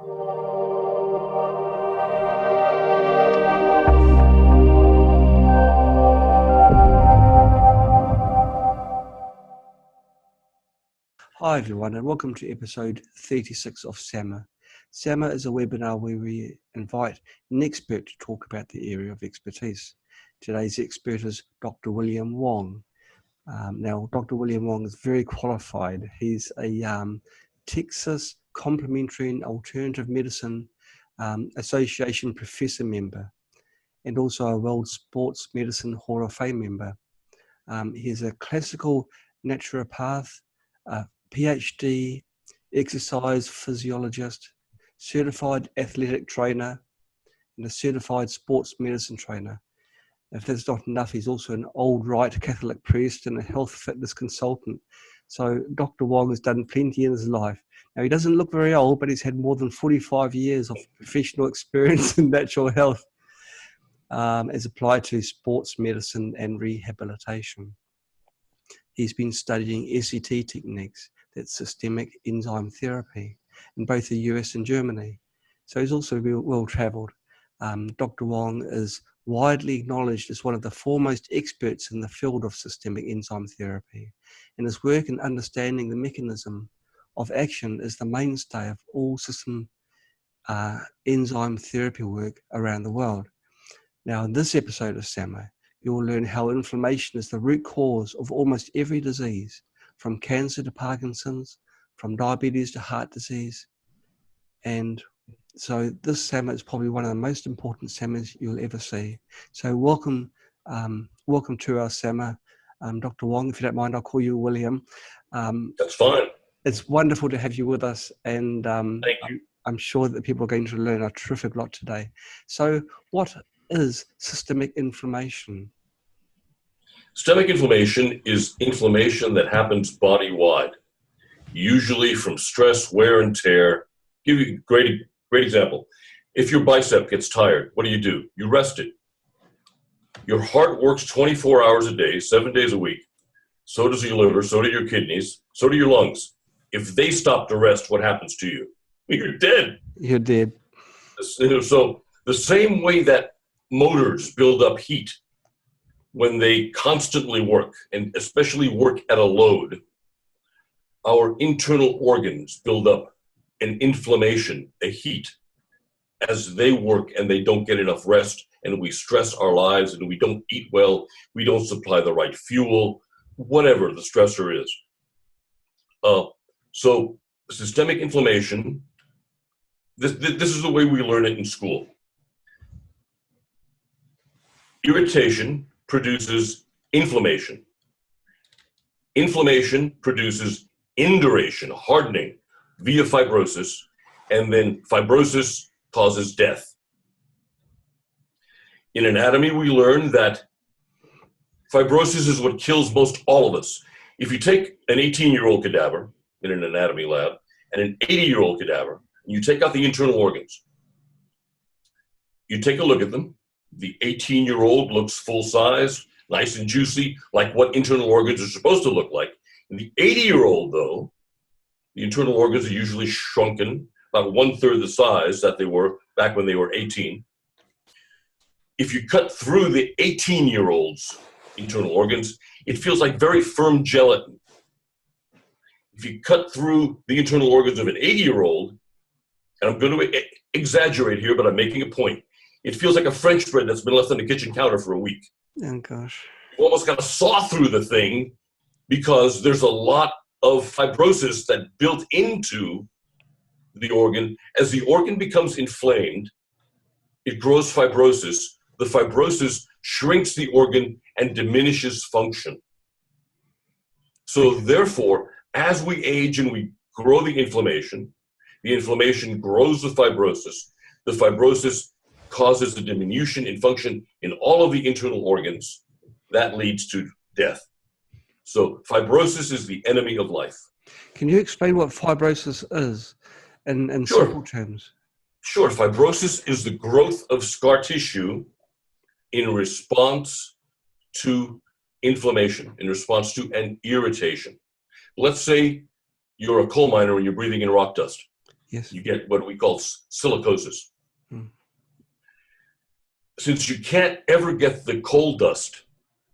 Hi everyone, and welcome to episode 36 of SAMA. SAMA is a webinar where we invite an expert to talk about the area of expertise. Today's expert is Dr. William Wong. Now, Dr. William Wong is very qualified. He's a Texas Complementary and Alternative Medicine Association professor member, and also a World Sports Medicine Hall of Fame member. He's a classical naturopath, PhD, exercise physiologist, certified athletic trainer, and a certified sports medicine trainer. If that's not enough, he's also an old Rite Catholic priest and a health fitness consultant. So Dr. Wong has done plenty in his life. Now, he doesn't look very old, but he's had more than 45 years of professional experience in natural health as applied to sports medicine and rehabilitation. He's been studying SET techniques, that's Systemic Enzyme Therapy, in both the US and Germany. So he's also well-traveled. Dr. Wong is widely acknowledged as one of the foremost experts in the field of systemic enzyme therapy, and his work in understanding the mechanism of action is the mainstay of all system enzyme therapy work around the world. Now, in this episode of SAMA, you will learn how inflammation is the root cause of almost every disease, from cancer to Parkinson's, from diabetes to heart disease. And so this SAMA is probably one of the most important SAMAs you'll ever see. So welcome to our SAMA. Dr. Wong, if you don't mind, I'll call you William. That's fine. It's wonderful to have you with us, and Thank you. I'm sure that people are going to learn a terrific lot today. So what is systemic inflammation? Systemic inflammation is inflammation that happens body-wide, usually from stress, wear, and tear. Give you a great example. If your bicep gets tired, what do? You rest it. Your heart works 24 hours a day, 7 days a week. So does your liver, so do your kidneys, so do your lungs. If they stop to rest, what happens to you? You're dead. You're dead. So the same way that motors build up heat when they constantly work, and especially work at a load, our internal organs build up an inflammation, a heat, as they work and they don't get enough rest, and we stress our lives, and we don't eat well, we don't supply the right fuel, whatever the stressor is. So systemic inflammation, this is the way we learn it in school. Irritation produces inflammation. Inflammation produces induration, hardening, via fibrosis, and then fibrosis causes death. In anatomy, we learn that fibrosis is what kills most all of us. If you take an 18-year-old cadaver in an anatomy lab and an 80-year-old cadaver, and you take out the internal organs, you take a look at them. The 18-year-old looks full size, nice and juicy, like what internal organs are supposed to look like. And the 80-year-old, though, the internal organs are usually shrunken, about 1/3 the size that they were back when they were 18. If you cut through the 18-year-old's internal organs, it feels like very firm gelatin. If you cut through the internal organs of an 80-year-old, and I'm going to exaggerate here, but I'm making a point, it feels like a French bread that's been left on the kitchen counter for a week. Oh, gosh. You almost got to saw through the thing because there's a lot of fibrosis that built into the organ. As the organ becomes inflamed, it grows fibrosis. The fibrosis shrinks the organ and diminishes function. So therefore, as we age and we grow the inflammation grows the fibrosis causes a diminution in function in all of the internal organs. That leads to death. So fibrosis is the enemy of life. Can you explain what fibrosis is in Sure. simple terms? Sure. Fibrosis is the growth of scar tissue in response to inflammation, in response to an irritation. Let's say you're a coal miner and you're breathing in rock dust. Yes. You get what we call silicosis. Mm. Since you can't ever get the coal dust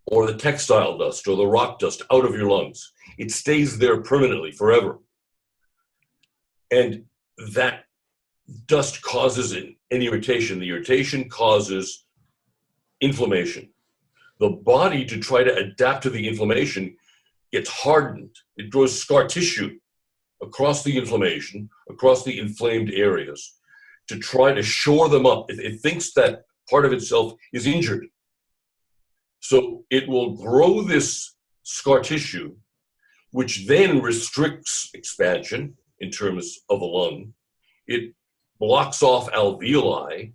or the textile dust or the rock dust out of your lungs, it stays there permanently forever. And that dust causes an irritation. The irritation causes inflammation. The body, to try to adapt to the inflammation, gets hardened. It grows scar tissue across the inflammation, across the inflamed areas, to try to shore them up. It thinks that part of itself is injured. So it will grow this scar tissue, which then restricts expansion in terms of a lung. It blocks off alveoli.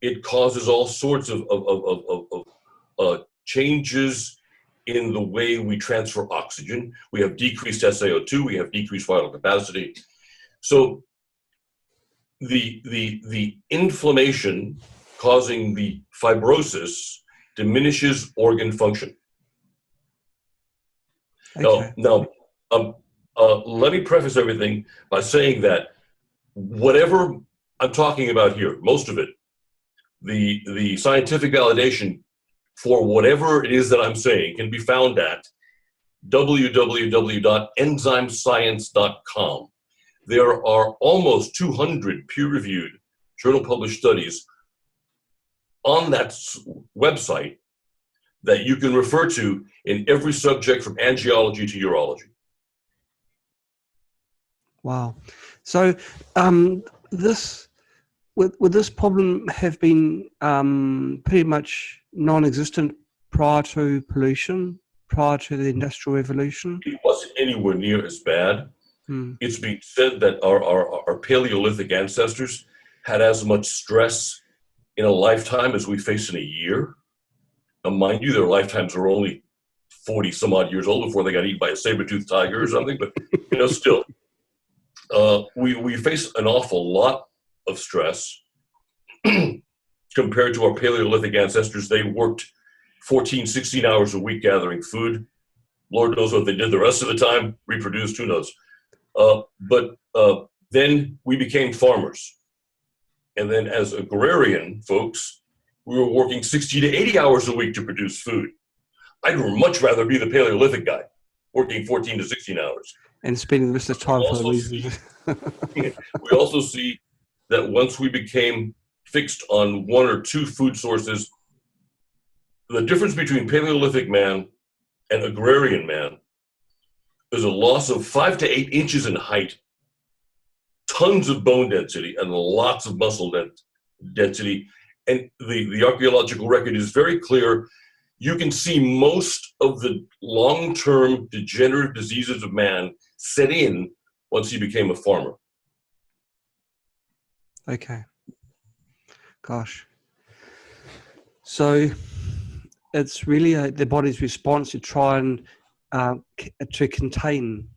It causes all sorts of changes in the way we transfer oxygen. We have decreased SaO2. We have decreased vital capacity. So the inflammation causing the fibrosis diminishes organ function. Okay. Now, let me preface everything by saying that whatever I'm talking about here, most of it, the scientific validation for whatever it is that I'm saying can be found at www.enzymescience.com. There are almost 200 peer-reviewed journal-published studies on that website that you can refer to in every subject from angiology to urology. Wow. So this would this problem have been pretty much non-existent prior to pollution, prior to the Industrial Revolution? It wasn't anywhere near as bad. It's been said that our Paleolithic ancestors had as much stress in a lifetime as we face in a year. Now, mind you, their lifetimes were only 40 some odd years old before they got eaten by a saber-toothed tiger or something, but still. We face an awful lot of stress compared to our Paleolithic ancestors. They worked 14, 16 hours a week gathering food. Lord knows what they did the rest of the time, reproduced, who knows. But then we became farmers. And then as agrarian folks, we were working 60 to 80 hours a week to produce food. I'd much rather be the Paleolithic guy, working 14 to 16 hours. And spending the rest of the time for the reasons. We also see that once we became fixed on one or two food sources, the difference between Paleolithic man and agrarian man is a loss of 5 to 8 inches in height, tons of bone density, and lots of muscle density. And the archaeological record is very clear. You can see most of the long-term degenerative diseases of man set in once he became a farmer. Okay. Gosh. So it's really the body's response to try and to contain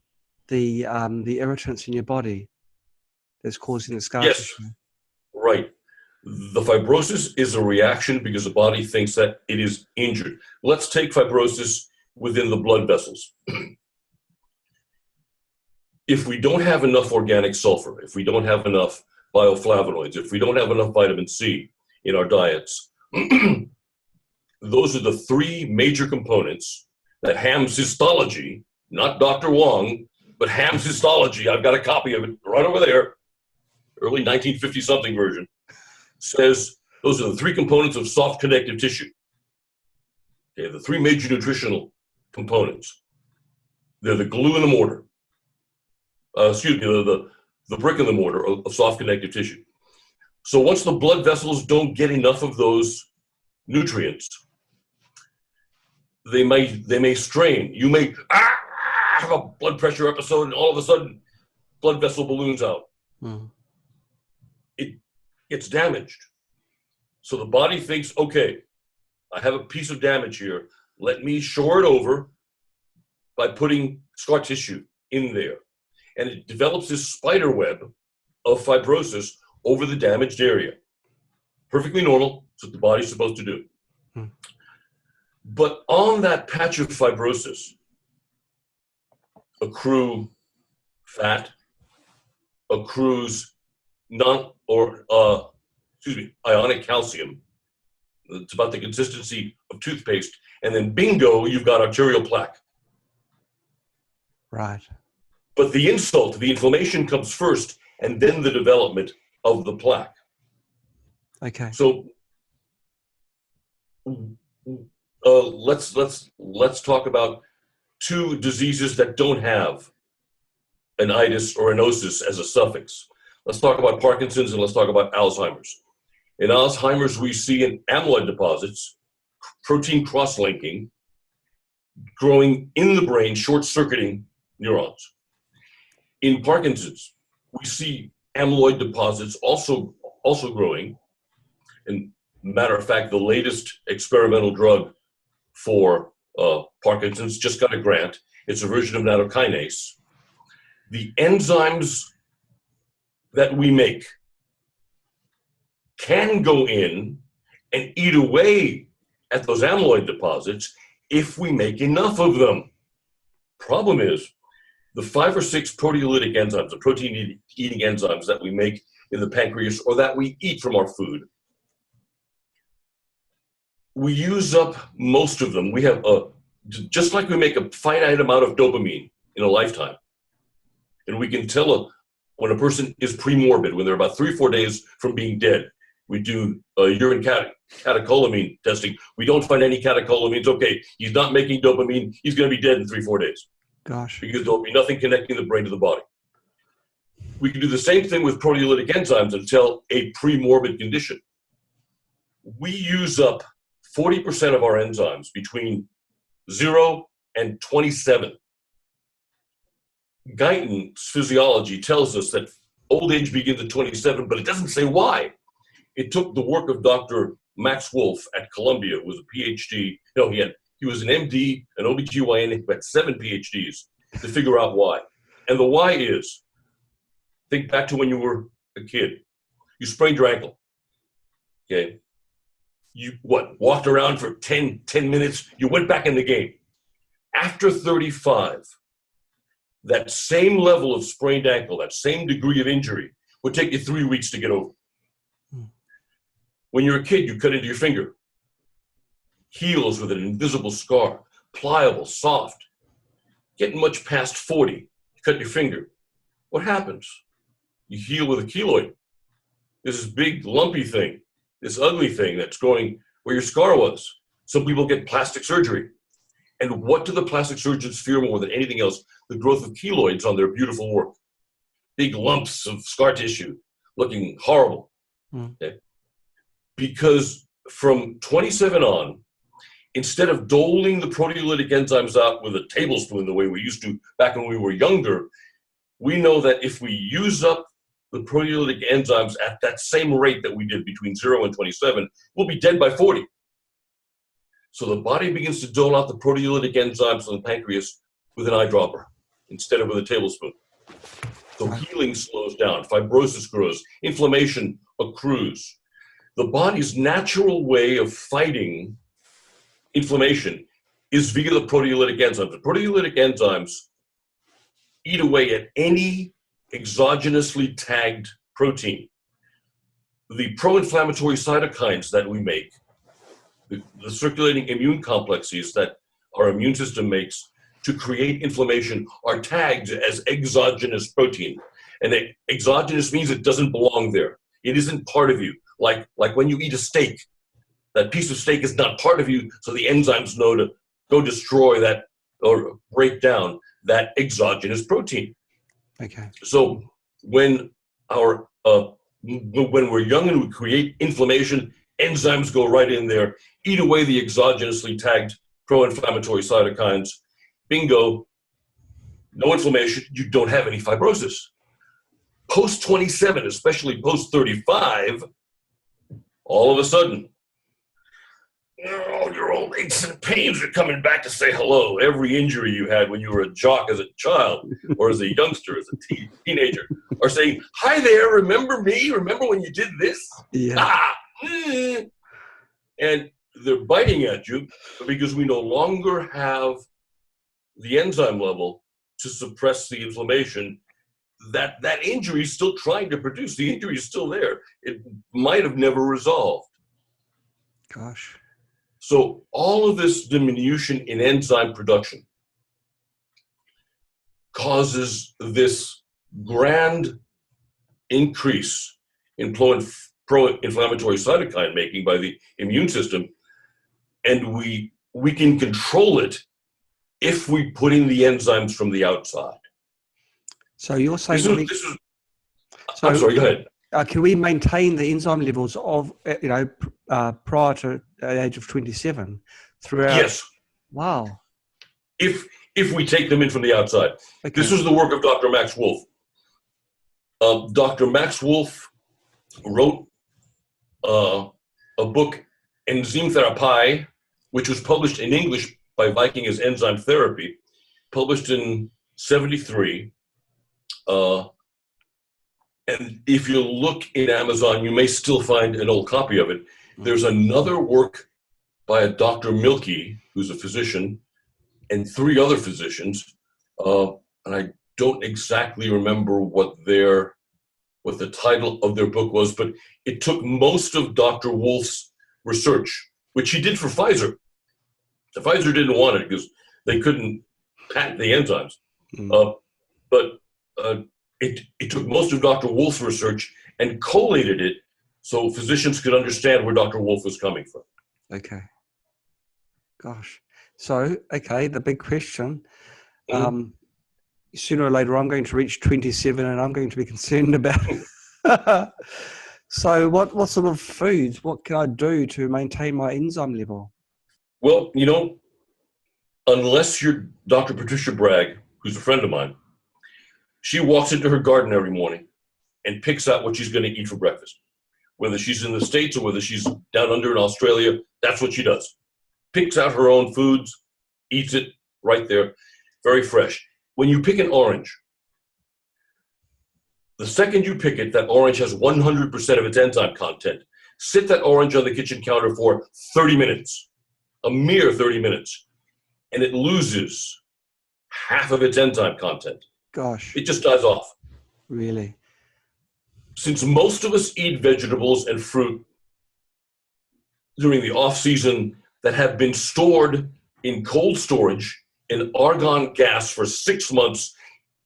the irritants in your body that's causing the scar tissue. Yes, right. The fibrosis is a reaction because the body thinks that it is injured. Let's take fibrosis within the blood vessels. If we don't have enough organic sulfur, if we don't have enough bioflavonoids, if we don't have enough vitamin C in our diets, those are the three major components that Ham's histology, not Dr. Wong, but Ham's histology, I've got a copy of it right over there, early 1950-something version, says those are the three components of soft connective tissue. Okay, the three major nutritional components. They're the glue in the mortar. The brick in the mortar of soft connective tissue. So once the blood vessels don't get enough of those nutrients, they may strain. You may have a blood pressure episode, and all of a sudden, blood vessel balloons out. It gets damaged. So the body thinks, okay, I have a piece of damage here. Let me shore it over by putting scar tissue in there. And it develops this spider web of fibrosis over the damaged area. Perfectly normal. That's what the body's supposed to do. But on that patch of fibrosis accrue fat, accrues ionic calcium. It's about the consistency of toothpaste. And then bingo, you've got arterial plaque. Right. But the insult, the inflammation comes first, and then the development of the plaque. Okay. So let's talk about two diseases that don't have an itis or an osis as a suffix. Let's talk about Parkinson's and let's talk about Alzheimer's. In Alzheimer's, we see in amyloid deposits, protein cross-linking, growing in the brain, short-circuiting neurons. In Parkinson's, we see amyloid deposits also growing. And matter of fact, the latest experimental drug for Parkinson's just got a grant. It's a version of nattokinase. The enzymes that we make can go in and eat away at those amyloid deposits if we make enough of them. Problem is, the 5 or 6 proteolytic enzymes, the protein-eating enzymes that we make in the pancreas or that we eat from our food, we use up most of them. We have just like we make a finite amount of dopamine in a lifetime, and we can tell when a person is premorbid, when they're about 3 or 4 days from being dead. We do urine catecholamine testing. We don't find any catecholamines. Okay, he's not making dopamine. He's going to be dead in 3 or 4 days. Gosh. Because there'll be nothing connecting the brain to the body. We can do the same thing with proteolytic enzymes until a premorbid condition. We use up 40% of our enzymes between 0 and 27. Guyton's physiology tells us that old age begins at 27, but it doesn't say why. It took the work of Dr. Max Wolf at Columbia, who was a PhD. No, he was an MD, an OBGYN, he had 7 PhDs to figure out why. And the why is, think back to when you were a kid. You sprained your ankle, okay? You, walked around for 10 minutes, you went back in the game. After 35, that same level of sprained ankle, that same degree of injury would take you 3 weeks to get over. When you're a kid, you cut into your finger. Heals with an invisible scar, pliable, soft. Getting much past 40, you cut your finger. What happens? You heal with a keloid. This big lumpy thing, this ugly thing that's growing where your scar was. Some people get plastic surgery. And what do the plastic surgeons fear more than anything else? The growth of keloids on their beautiful work. Big lumps of scar tissue looking horrible. Okay? Because from 27 on, instead of doling the proteolytic enzymes out with a tablespoon the way we used to back when we were younger, we know that if we use up the proteolytic enzymes at that same rate that we did between 0 and 27, we'll be dead by 40. So the body begins to dole out the proteolytic enzymes in the pancreas with an eyedropper instead of with a tablespoon. So healing slows down, fibrosis grows, inflammation accrues. The body's natural way of fighting inflammation is via the proteolytic enzymes. The proteolytic enzymes eat away at any exogenously tagged protein. The pro-inflammatory cytokines that we make, the circulating immune complexes that our immune system makes to create inflammation are tagged as exogenous protein. And exogenous means it doesn't belong there. It isn't part of you. Like when you eat a steak, that piece of steak is not part of you, so the enzymes know to go destroy that or break down that exogenous protein. Okay. So when we're young and we create inflammation, enzymes go right in there, eat away the exogenously tagged pro-inflammatory cytokines. Bingo, no inflammation, you don't have any fibrosis. Post 27, especially post 35, all of a sudden, your old aches and pains are coming back to say hello. Every injury you had when you were a jock as a child or as a youngster, as a teenager, are saying, hi there, remember me? Remember when you did this? Yeah. And they're biting at you because we no longer have the enzyme level to suppress the inflammation that injury is still trying to produce. The injury is still there. It might have never resolved. Gosh. So all of this diminution in enzyme production causes this grand increase in pro-inflammatory cytokine making by the immune system, and we can control it if we put in the enzymes from the outside. So you're saying I'm sorry, go ahead. Can we maintain the enzyme levels of prior to the age of 27 throughout? Yes. Wow. If we take them in from the outside. Okay. This is the work of Dr. Max Wolf. Dr. Max Wolf wrote a book, Enzyme Therapy, which was published in English by Viking as Enzyme Therapy, published in 1973. And if you look in Amazon, you may still find an old copy of it. There's another work by a Dr. Milky, who's a physician, and 3 other physicians, and I don't exactly remember what the title of their book was, but it took most of Dr. Wolf's research, which he did for Pfizer. The Pfizer didn't want it because they couldn't patent the enzymes. But it took most of Dr. Wolf's research and collated it so physicians could understand where Dr. Wolf was coming from. Okay. Gosh. So, okay, the big question. Sooner or later, I'm going to reach 27 and I'm going to be concerned about it. So what sort of foods, what can I do to maintain my enzyme level? Well, unless you're Dr. Patricia Bragg, who's a friend of mine, she walks into her garden every morning and picks out what she's going to eat for breakfast. Whether she's in the States or whether she's down under in Australia, that's what she does. Picks out her own foods, eats it right there, very fresh. When you pick an orange, the second you pick it, that orange has 100% of its enzyme content. Sit that orange on the kitchen counter for 30 minutes, a mere 30 minutes, and it loses half of its enzyme content. Gosh. It just dies off. Really? Since most of us eat vegetables and fruit during the off season that have been stored in cold storage in argon gas for 6 months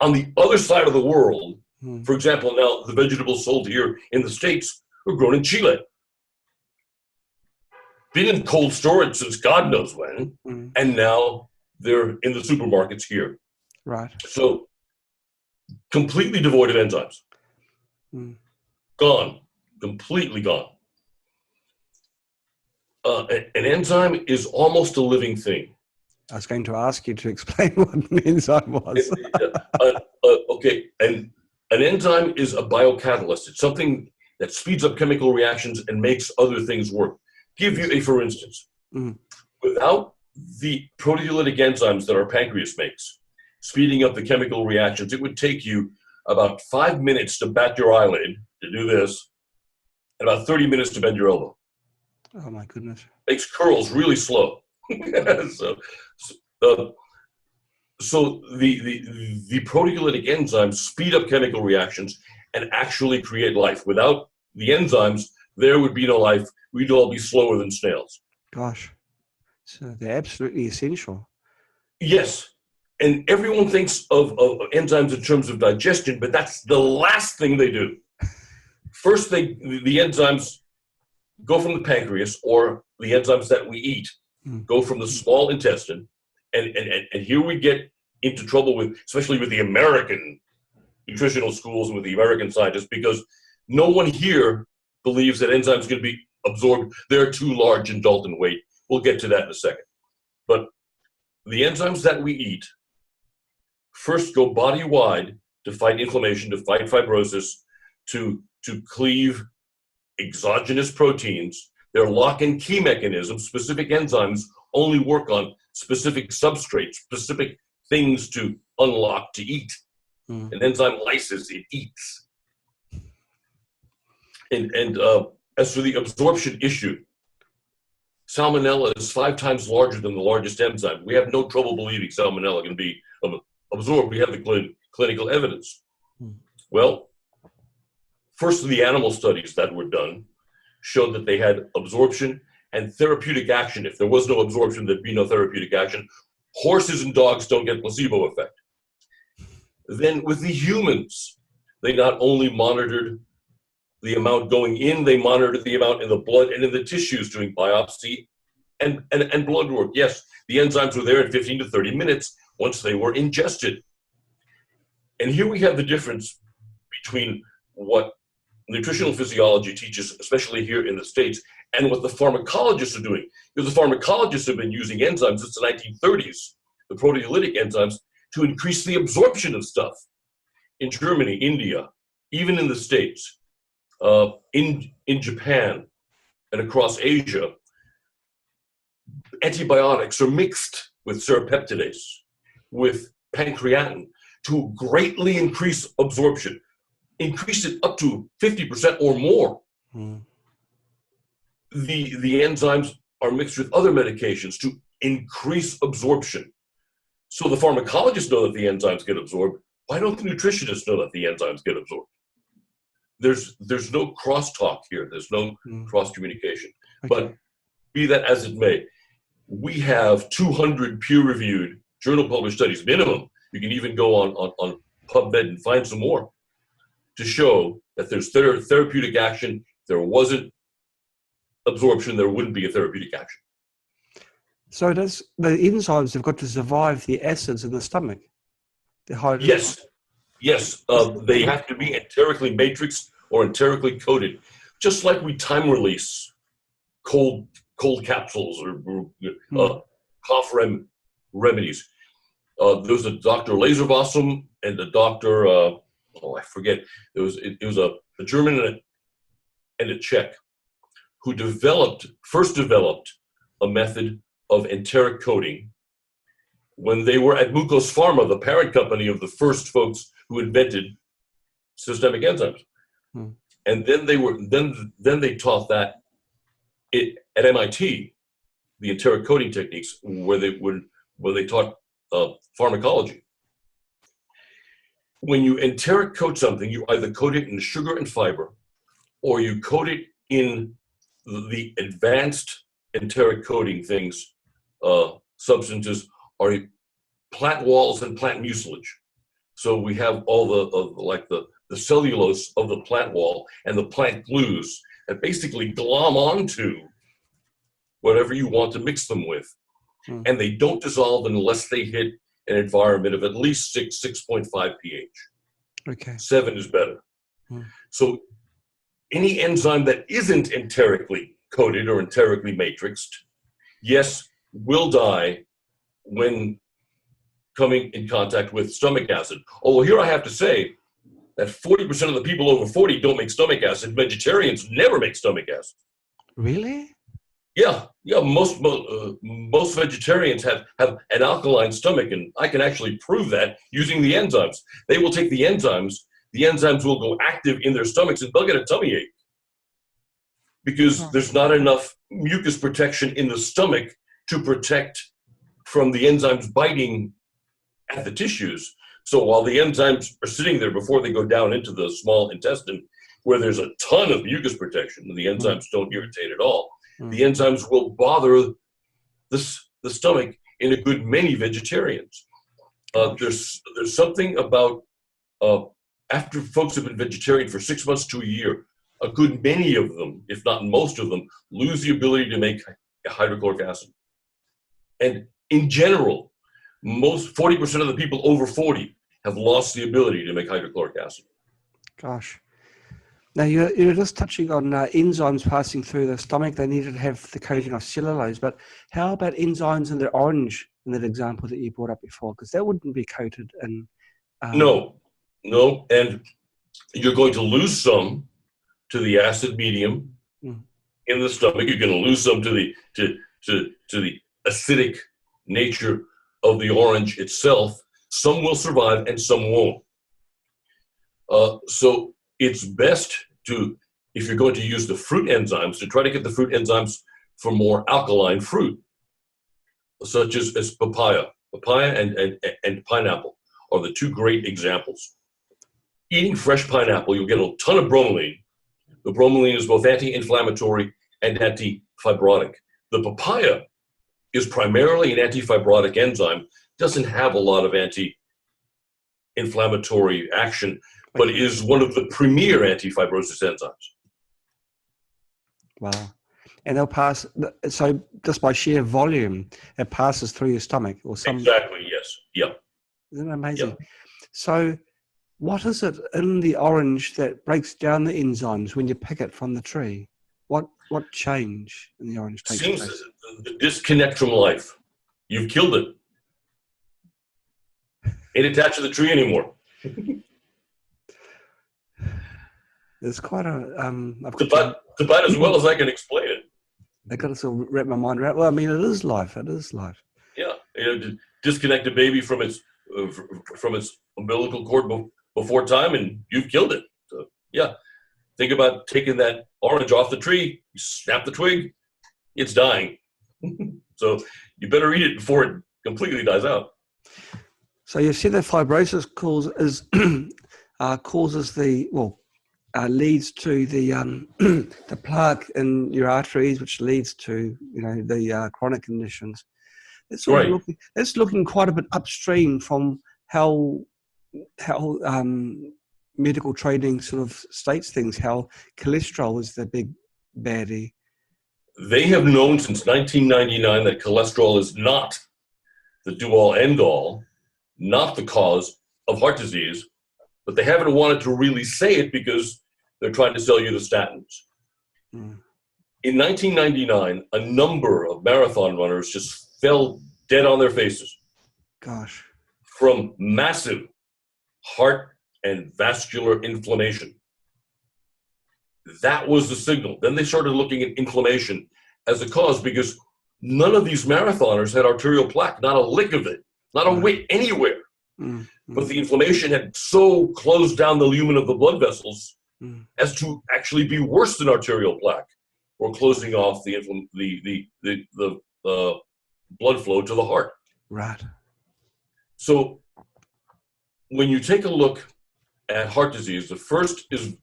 on the other side of the world, for example, now the vegetables sold here in the States are grown in Chile. Been in cold storage since God knows when, and now they're in the supermarkets here. Right. So completely devoid of enzymes. Gone. Completely gone. An enzyme is almost a living thing. I was going to ask you to explain what an enzyme was. Okay, and an enzyme is a biocatalyst. It's something that speeds up chemical reactions and makes other things work. Give you a for instance. Without the proteolytic enzymes that our pancreas makes, speeding up the chemical reactions, it would take you about 5 minutes to bat your eyelid, to do this, and about 30 minutes to bend your elbow. Oh my goodness. Makes curls really slow. So the proteolytic enzymes speed up chemical reactions and actually create life. Without the enzymes, there would be no life. We'd all be slower than snails. Gosh. So they're absolutely essential. Yes. And everyone thinks of enzymes in terms of digestion, but that's the last thing they do. First, the enzymes go from the pancreas, or the enzymes that we eat go from the small intestine. And here we get into trouble with, especially with the American nutritional schools and with the American scientists, because no one here believes that enzymes can be absorbed. They're too large and dull in weight. We'll get to that in a second. But the enzymes that we eat first go body-wide to fight inflammation, to fight fibrosis, to cleave exogenous proteins. They're lock and key mechanisms. Specific enzymes only work on specific substrates, specific things to unlock to eat. An enzyme lyses, it eats. And as for the absorption issue, salmonella is 5 times larger than the largest enzyme. We have no trouble believing salmonella can be absorbed. We have the clinical evidence. Well, first, the animal studies that were done showed that they had absorption and therapeutic action. If there was no absorption, there'd be no therapeutic action. Horses and dogs don't get placebo effect. Then with the humans, they not only monitored the amount going in, they monitored the amount in the blood and in the tissues, doing biopsy and blood work. Yes, the enzymes were there in 15 to 30 minutes once they were ingested. And here we have the difference between what nutritional physiology teaches, especially here in the States, and what the pharmacologists are doing. Because the pharmacologists have been using enzymes since the 1930s, the proteolytic enzymes, to increase the absorption of stuff. In Germany, India, even in the States, in Japan, and across Asia, antibiotics are mixed with serrapeptidase, with pancreatin, to greatly increase absorption, increase it up to 50% or more. The enzymes are mixed with other medications to increase absorption. So the pharmacologists know that the enzymes get absorbed. Why don't the nutritionists know that the enzymes get absorbed? There's no crosstalk here. There's no cross communication. Okay. But be that as it may, we have 200 peer-reviewed journal-published studies minimum. You can even go on PubMed and find some more to show that there's therapeutic action. If there wasn't absorption, there wouldn't be a therapeutic action. So does the enzymes have got to survive the acids in the stomach? Yes. They have to be enterically matrixed or enterically coated, just like we time release cold capsules or cough remedies. There was a Dr. Laserbossum and a Dr. I forget. It was a German and a Czech who first developed a method of enteric coating when they were at Mucos Pharma, the parent company of the first folks who invented systemic enzymes. And then they taught that at MIT, the enteric coating techniques, where they taught pharmacology. When you enteric coat something, you either coat it in sugar and fiber, or you coat it in the advanced enteric coating things. Substances are plant walls and plant mucilage. So we have all the cellulose of the plant wall and the plant glues that basically glom onto whatever you want to mix them with. And they don't dissolve unless they hit an environment of at least 6.5 pH. Okay. 7 is better. So any enzyme that isn't enterically coated or enterically matrixed, yes, will die when coming in contact with stomach acid. Although here I have to say that 40% of the people over 40 don't make stomach acid. Vegetarians never make stomach acid. Really? Yeah. Most vegetarians have an alkaline stomach, and I can actually prove that using the enzymes. They will take the enzymes will go active in their stomachs, and they'll get a tummy ache because there's not enough mucus protection in the stomach to protect from the enzymes biting at the tissues. So while the enzymes are sitting there before they go down into the small intestine, where there's a ton of mucus protection, and the enzymes don't irritate at all, the enzymes will bother the stomach in a good many vegetarians. There's something about after folks have been vegetarian for 6 months to a year, a good many of them, if not most of them, lose the ability to make hydrochloric acid. And in general, 40% of the people over 40 have lost the ability to make hydrochloric acid. Gosh. Now, you're just touching on enzymes passing through the stomach. They needed to have the coating of cellulose. But how about enzymes in the orange, in that example that you brought up before? Because that wouldn't be coated in... No. And you're going to lose some to the acid medium in the stomach. You're going to lose some to the acidic nature of the orange itself. Some will survive and some won't. So it's best to, if you're going to use the fruit enzymes, to try to get the fruit enzymes from more alkaline fruit, such as papaya. Papaya and pineapple are the two great examples. eating fresh pineapple, you'll get a ton of bromelain. The bromelain is both anti-inflammatory and anti-fibrotic. The papaya is primarily an anti-fibrotic enzyme, doesn't have a lot of anti-inflammatory action, but is one of the premier anti-fibrosis enzymes. Wow. And they'll pass, so just by sheer volume, it passes through your stomach or some. Exactly, yes. Yeah. Isn't that amazing? Yeah. So what is it in the orange that breaks down the enzymes when you pick it from the tree? What change in the orange takes Seems place? to disconnect from life. You've killed it. Ain't attached to the tree anymore. It's quite a It's about as well as I can explain it. I got to sort of wrap my mind around. Well, I mean, it is life. It is life. Yeah, disconnect a baby from its umbilical cord before time, and you've killed it. So yeah, think about taking that orange off the tree. You snap the twig, it's dying. So you better eat it before it completely dies out. So you said that fibrosis leads to the the plaque in your arteries, which leads to the chronic conditions. It's sort of looking quite a bit upstream from how medical training sort of states things. How cholesterol is the big baddie. They have known since 1999 that cholesterol is not the do-all, end-all, not the cause of heart disease, but they haven't wanted to really say it because they're trying to sell you the statins. Mm. In 1999, a number of marathon runners just fell dead on their faces. Gosh. From massive heart and vascular inflammation. That was the signal. Then they started looking at inflammation as a cause because none of these marathoners had arterial plaque, not a lick of it, not a whit anywhere. Mm. But the inflammation had so closed down the lumen of the blood vessels as to actually be worse than arterial plaque, or closing off the blood flow to the heart. Right. So when you take a look at heart disease, the first is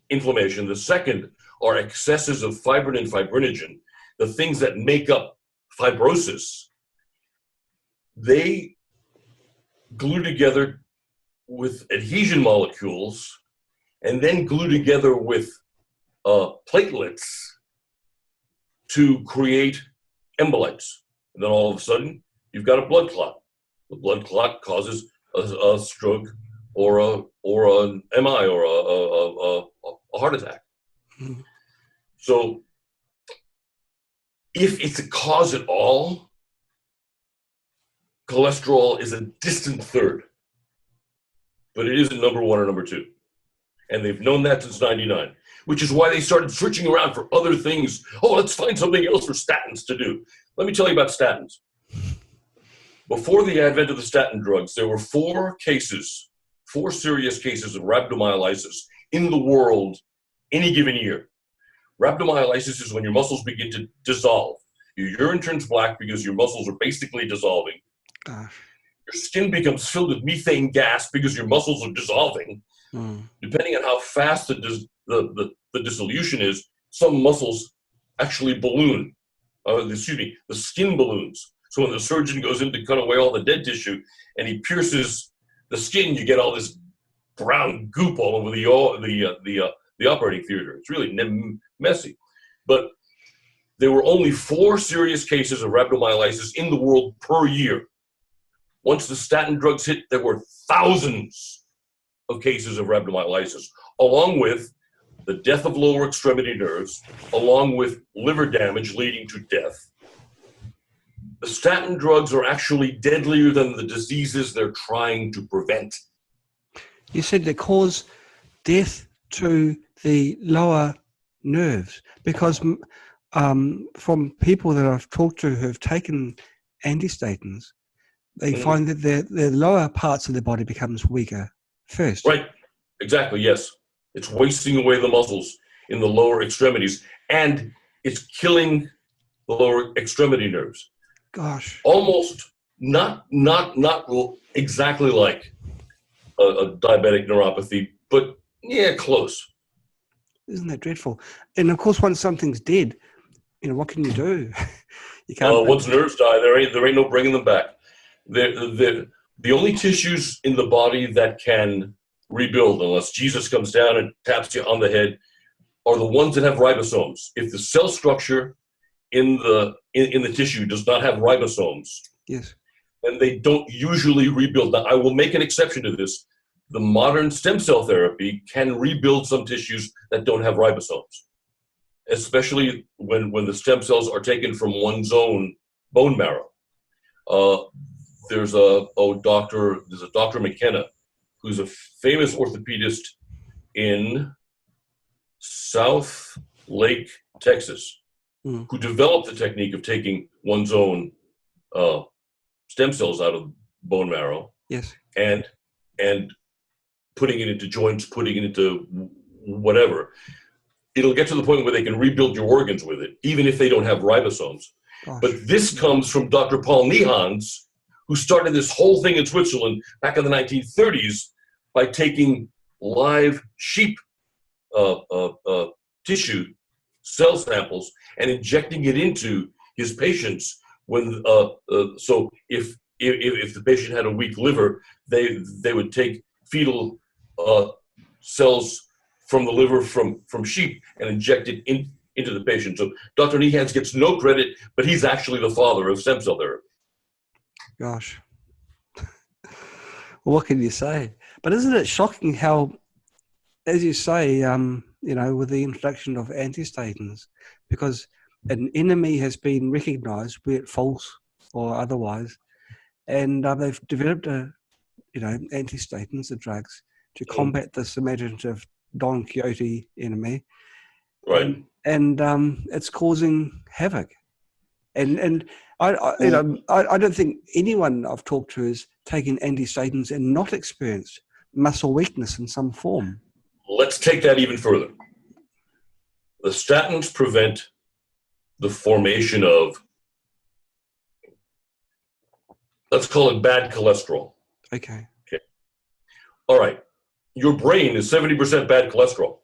inflammation. The second are excesses of fibrin and fibrinogen, the things that make up fibrosis. They glue together with adhesion molecules and then glue together with platelets to create embolites. And then all of a sudden, you've got a blood clot. The blood clot causes a stroke or an MI or a heart attack. Mm. So if it's a cause at all, cholesterol is a distant third, but it isn't number one or number two. And they've known that since 99, which is why they started searching around for other things. Oh, let's find something else for statins to do. Let me tell you about statins. Before the advent of the statin drugs, there were four serious cases of rhabdomyolysis in the world any given year. Rhabdomyolysis is when your muscles begin to dissolve. Your urine turns black because your muscles are basically dissolving. Gosh. Your skin becomes filled with methane gas because your muscles are dissolving. Mm. Depending on how fast the dissolution is, some muscles actually balloon. The skin balloons. So when the surgeon goes in to cut away all the dead tissue and he pierces the skin, you get all this brown goop all over the operating theater. It's really messy. But there were only 4 serious cases of rhabdomyolysis in the world per year. Once the statin drugs hit, there were thousands of cases of rhabdomyolysis, along with the death of lower extremity nerves, along with liver damage leading to death. The statin drugs are actually deadlier than the diseases they're trying to prevent. You said they cause death to the lower nerves because from people that I've talked to who have taken antistatins, they find that their lower parts of their body becomes weaker first. Right. Exactly. Yes. It's wasting away the muscles in the lower extremities, and it's killing the lower extremity nerves. Gosh. Almost not exactly like a diabetic neuropathy, but yeah, close. Isn't that dreadful? And of course, once something's dead, what can you do? You can't. Once nerves die, there ain't no bringing them back. The only tissues in the body that can rebuild, unless Jesus comes down and taps you on the head, are the ones that have ribosomes. If the cell structure in the tissue does not have ribosomes, Yes, then they don't usually rebuild. Now, I will make an exception to this. The modern stem cell therapy can rebuild some tissues that don't have ribosomes, especially when the stem cells are taken from one's own bone marrow. There's a Dr. McKenna, who's a famous orthopedist in South Lake, Texas, who developed the technique of taking one's own stem cells out of bone marrow, yes, and putting it into joints, putting it into whatever. It'll get to the point where they can rebuild your organs with it, even if they don't have ribosomes. Gosh. But this comes from Dr. Paul Nihans, who started this whole thing in Switzerland back in the 1930s by taking live sheep tissue cell samples and injecting it into his patients. So if the patient had a weak liver, they would take fetal cells from the liver from sheep and inject it into the patient. So Dr. Nihans gets no credit, but he's actually the father of stem cell therapy. Gosh. Well, what can you say? But isn't it shocking how, as you say, with the introduction of antistatins, because an enemy has been recognized, be it false or otherwise, and they've developed antistatins, the drugs, to combat this imaginative Don Quixote enemy. Right. And it's causing havoc. And I don't think anyone I've talked to has taken antistatins and not experienced muscle weakness in some form. Let's take that even further. The statins prevent the formation of, let's call it bad cholesterol. Okay. All right. Your brain is 70% bad cholesterol.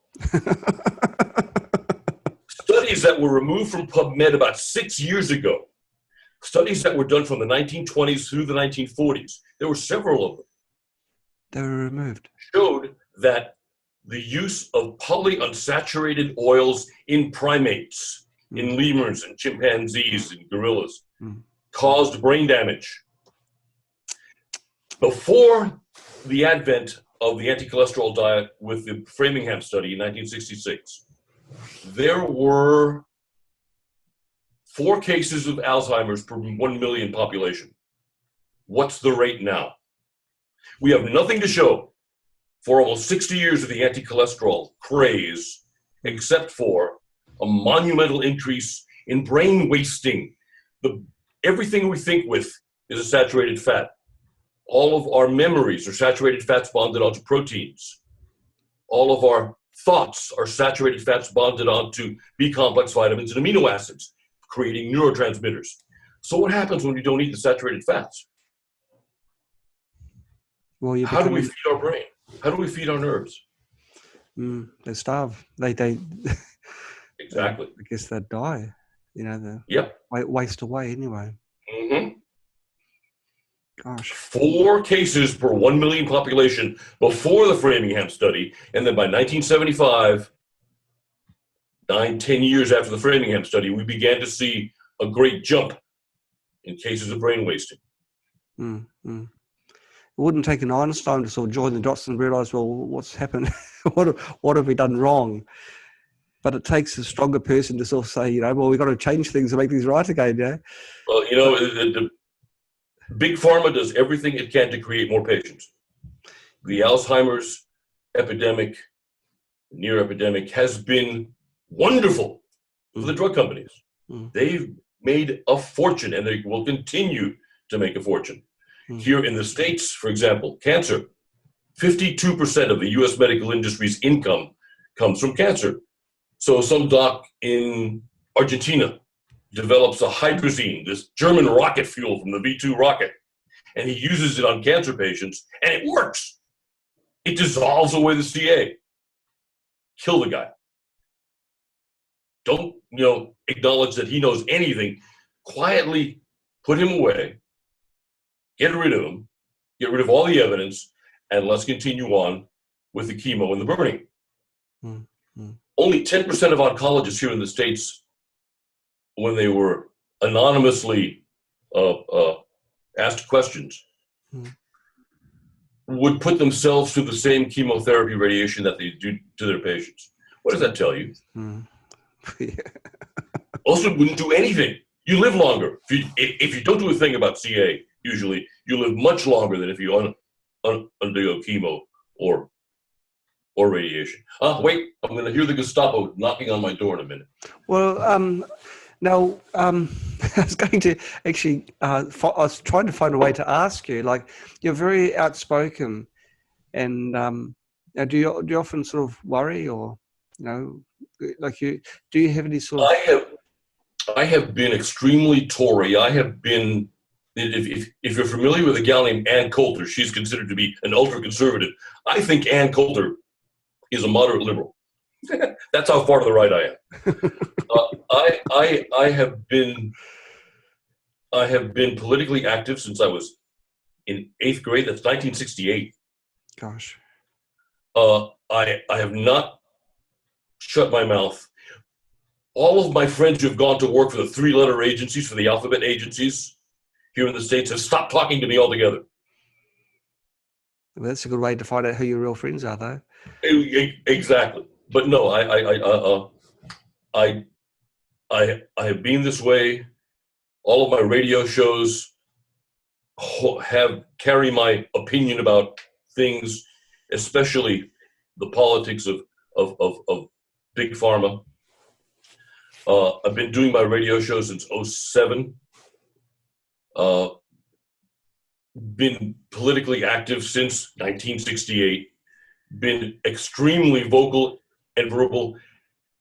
Studies that were removed from PubMed about 6 years ago, studies that were done from the 1920s through the 1940s, there were several of them. They were removed. Showed that the use of polyunsaturated oils in primates, in lemurs and chimpanzees and gorillas, caused brain damage. Before the advent of the anti-cholesterol diet with the Framingham study in 1966, there were 4 cases of Alzheimer's per 1 million population. What's the rate now? We have nothing to show for almost 60 years of the anti-cholesterol craze, except for a monumental increase in brain wasting. Everything we think with is a saturated fat. All of our memories are saturated fats bonded onto proteins. All of our thoughts are saturated fats bonded onto B-complex vitamins and amino acids, creating neurotransmitters. So what happens when you don't eat the saturated fats? Well, how do we feed our brain? How do we feed our nerves? They starve. They exactly. I guess they die. They waste away anyway. Mm-hmm. Gosh. 4 cases per 1 million population before the Framingham study, and then by 1975, 9-10 years after the Framingham study, we began to see a great jump in cases of brain wasting. It wouldn't take an Einstein to sort of join the dots and realize, well, what's happened? what have we done wrong? But it takes a stronger person to sort of say, well, we've got to change things to make things right again. Yeah. Well, the Big Pharma does everything it can to create more patients. The Alzheimer's epidemic, near epidemic, has been wonderful for the drug companies. They've made a fortune, and they will continue to make a fortune. Here in the States, for example, cancer, 52% of the U.S. medical industry's income comes from cancer. So some doc in Argentina develops a hydrazine, this German rocket fuel from the V2 rocket, and he uses it on cancer patients, and it works. It dissolves away the CA. Kill the guy. Don't, acknowledge that he knows anything. Quietly put him away. Get rid of him. Get rid of all the evidence, and let's continue on with the chemo and the burning. Mm-hmm. Only 10% of oncologists here in the States, when they were anonymously asked questions, would put themselves through the same chemotherapy radiation that they do to their patients. What does that tell you? Yeah. Also, wouldn't do anything. You live longer. If you don't do a thing about CA, usually you live much longer than if you undergo chemo or radiation. Wait, I'm going to hear the Gestapo knocking on my door in a minute. Well, now, I was going to actually, I was trying to find a way to ask you, like, you're very outspoken, and do you often sort of worry, or, like do you have any sort of... I have been extremely Tory. I have been, if you're familiar with a gal named Ann Coulter, she's considered to be an ultra-conservative. I think Ann Coulter is a moderate liberal. That's how far to the right I am. I have been politically active since I was in 8th grade. That's 1968. Gosh. I have not shut my mouth. All of my friends who have gone to work for the 3-letter agencies, for the alphabet agencies here in the States, have stopped talking to me altogether. Well, that's a good way to find out who your real friends are, though. Exactly. But no, I have been this way. All of my radio shows carry my opinion about things, especially the politics of big pharma. I've been doing my radio show since 2007. Been politically active since 1968. Been extremely vocal and verbal.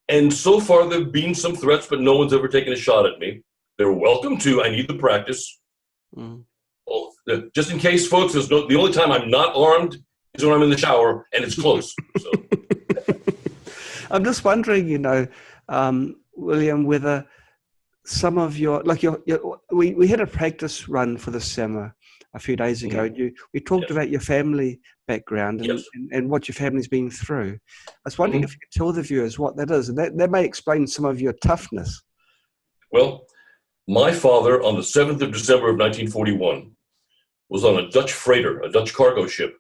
And so far, there have been some threats, but no one's ever taken a shot at me. They're welcome to. I need the practice. Oh, just in case, folks, the only time I'm not armed is when I'm in the shower, and it's close. So. I'm just wondering, William, whether some of we had a practice run for the summer a few days ago. We talked about your family background and what your family's been through. I was wondering if you could tell the viewers what that is, and that may explain some of your toughness. Well, my father, on the 7th of December of 1941, was on a Dutch freighter, a Dutch cargo ship,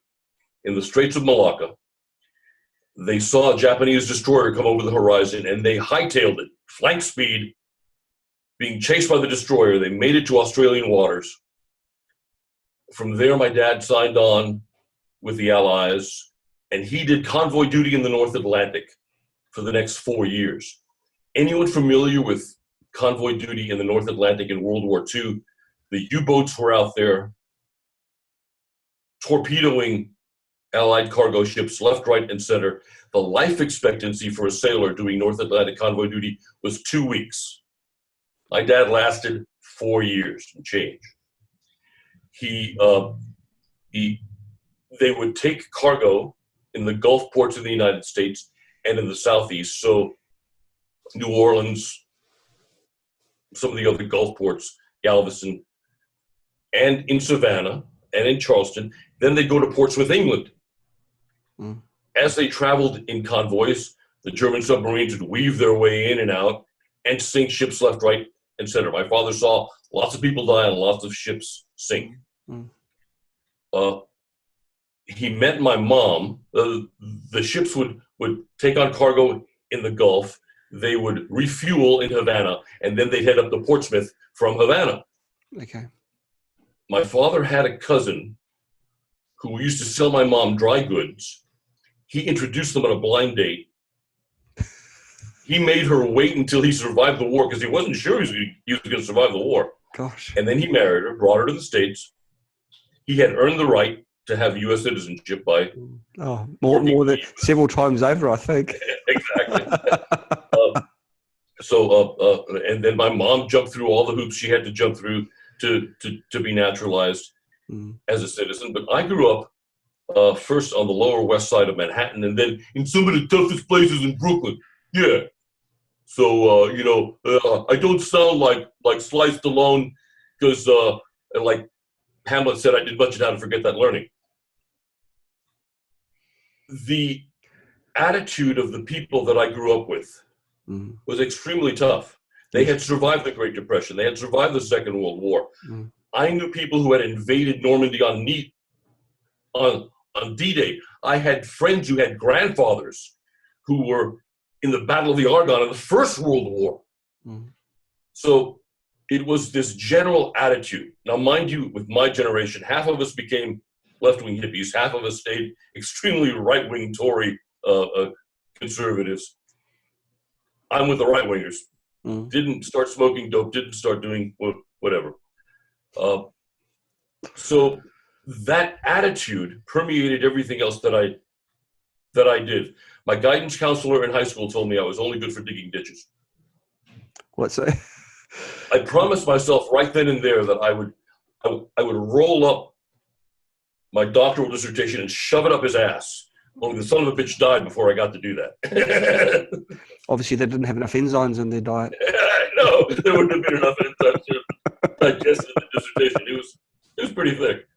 in the Straits of Malacca. They saw a Japanese destroyer come over the horizon, and they hightailed it, flank speed, being chased by the destroyer. They made it to Australian waters. From there, my dad signed on with the Allies, and he did convoy duty in the North Atlantic for the next 4 years. Anyone familiar with convoy duty in the North Atlantic in World War II? The U-boats were out there torpedoing Allied cargo ships left, right, and center. The life expectancy for a sailor doing North Atlantic convoy duty was 2 weeks. My dad lasted 4 years and change. They would take cargo in the Gulf ports of the United States and in the Southeast, so New Orleans, some of the other Gulf ports, Galveston, and in Savannah and in Charleston. Then they'd go to Portsmouth, England. As they traveled in convoys, the German submarines would weave their way in and out and sink ships left, right, and center. My father saw lots of people die and lots of ships sink. He met my mom. The ships would take on cargo in the Gulf. They would refuel in Havana, and then they'd head up to Portsmouth from Havana. Okay. My father had a cousin who used to sell my mom dry goods. He introduced them on a blind date. He made her wait until he survived the war because he wasn't sure he was going to survive the war. Gosh. And then he married her, brought her to the States. He had earned the right to have U.S. citizenship by... more than several times over, I think. Exactly. And then my mom jumped through all the hoops she had to jump through to be naturalized as a citizen. But I grew up first on the Lower West Side of Manhattan, and then in some of the toughest places in Brooklyn. Yeah. So, I don't sound like Sly Stallone because, like Hamlet said, I did much of how to forget that learning. The attitude of the people that I grew up with was extremely tough. They had survived the Great Depression. They had survived the Second World War. I knew people who had invaded Normandy on D-Day. I had friends who had grandfathers who were in the Battle of the Argonne in the First World War. So it was this general attitude. Now, mind you, with my generation, half of us became left-wing hippies, half of us stayed extremely right-wing Tory conservatives. I'm with the right-wingers. Didn't start smoking dope, didn't start doing whatever. So that attitude permeated everything else that I did. My guidance counselor in high school told me I was only good for digging ditches. What's that? I promised myself right then and there that I would roll up my doctoral dissertation and shove it up his ass. Only the son of a bitch died before I got to do that. Obviously, they didn't have enough enzymes in their diet. No, there wouldn't have been enough enzymes to digest the dissertation. It was pretty thick.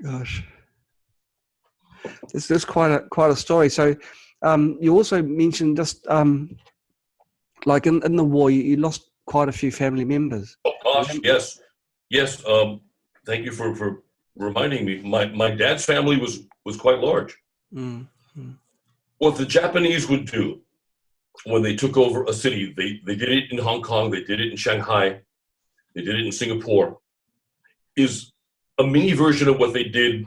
Gosh, this is quite a story. So, you also mentioned just like in the war, you lost quite a few family members. Oh gosh, yes. Thank you for reminding me. My dad's family was quite large. What the Japanese would do when they took over a city, they did it in Hong Kong, they did it in Shanghai, they did it in Singapore, is a mini version of what they did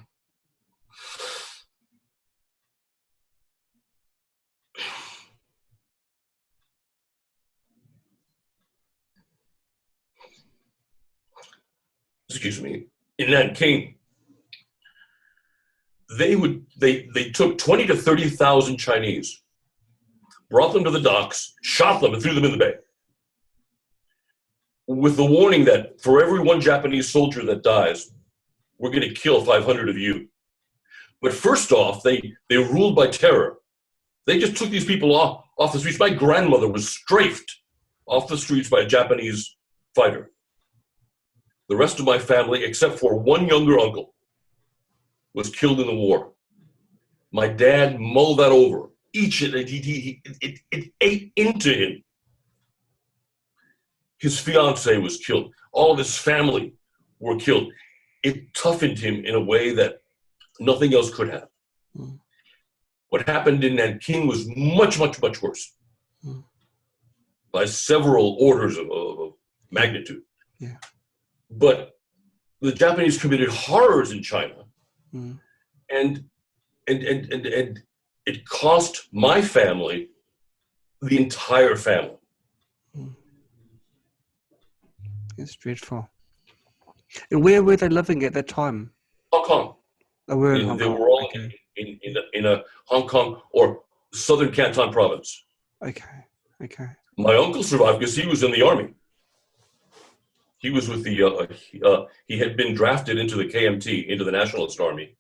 in Nanjing. They took 20 to 30,000 Chinese, brought them to the docks, shot them, and threw them in the bay, with the warning that for every one Japanese soldier that dies, we're going to kill 500 of you. But first off, they ruled by terror. They just took these people off the streets. My grandmother was strafed off the streets by a Japanese fighter. The rest of my family, except for one younger uncle, was killed in the war. My dad mulled that over. It ate into him. His fiance was killed. All of his family were killed. It toughened him in a way that nothing else could have. What happened in Nanjing was much, much, much worse by several orders of magnitude. Yeah. But the Japanese committed horrors in China, and it cost my family the entire family. It's dreadful. And where were they living at that time? Hong Kong. They were in Hong Kong. They were all in a Hong Kong or Southern Canton province. Okay. My uncle survived because he was in the army. He was with the he had been drafted into the KMT, into the Nationalist Army.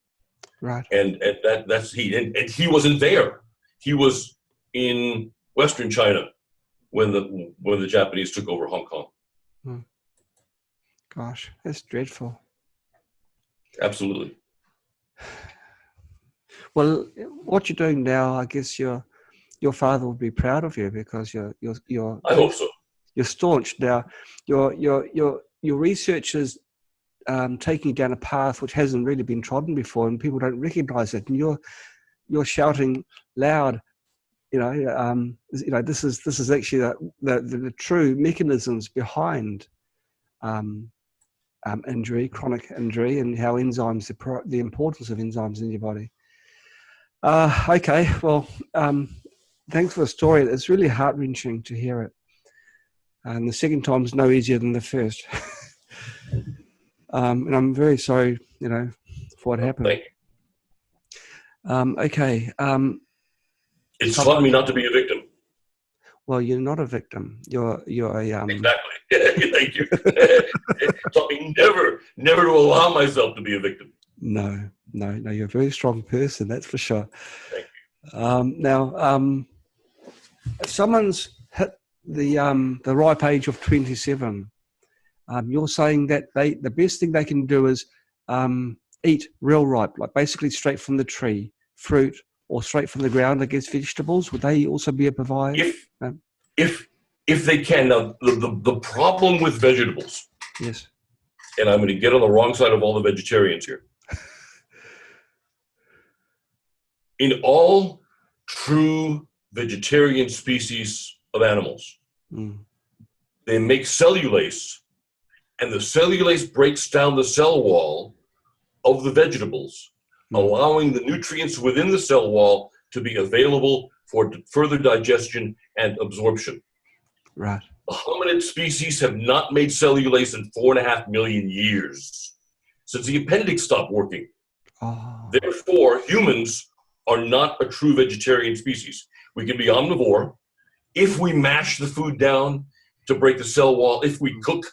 Right. And that's and he wasn't there. He was in Western China when the Japanese took over Hong Kong. Gosh, that's dreadful. Absolutely. Well, what you're doing now, I guess your father will be proud of you because you're I hope so. You're staunch now. Your research is taking you down a path which hasn't really been trodden before, and people don't recognise it. And you're shouting loud. This is actually the true mechanisms behind injury, chronic injury, and how enzymes, the importance of enzymes in your body. Okay, well, thanks for the story. It's really heart-wrenching to hear it. And the second time is no easier than the first. And I'm very sorry, for what happened. Thank you. Okay. It's taught me not to be a victim. Well, you're not a victim. You're a Exactly. Thank you. It taught me never to allow myself to be a victim. No, you're a very strong person, that's for sure. Thank Now, if someone's hit the ripe age of 27, you're saying that the best thing they can do is eat real ripe, like basically straight from the tree, fruit, or straight from the ground, I guess, vegetables. Would they also be a provide? If they can. Now, the problem with vegetables, Yes. and I'm going to get on the wrong side of all the vegetarians here. In all true vegetarian species of animals, they make cellulase, and the cellulase breaks down the cell wall of the vegetables, allowing the nutrients within the cell wall to be available for further digestion and absorption. Right. The hominid species have not made cellulase in 4.5 million years, since the appendix stopped working. Oh. Therefore, humans are not a true vegetarian species. We can be omnivore if we mash the food down to break the cell wall, if we cook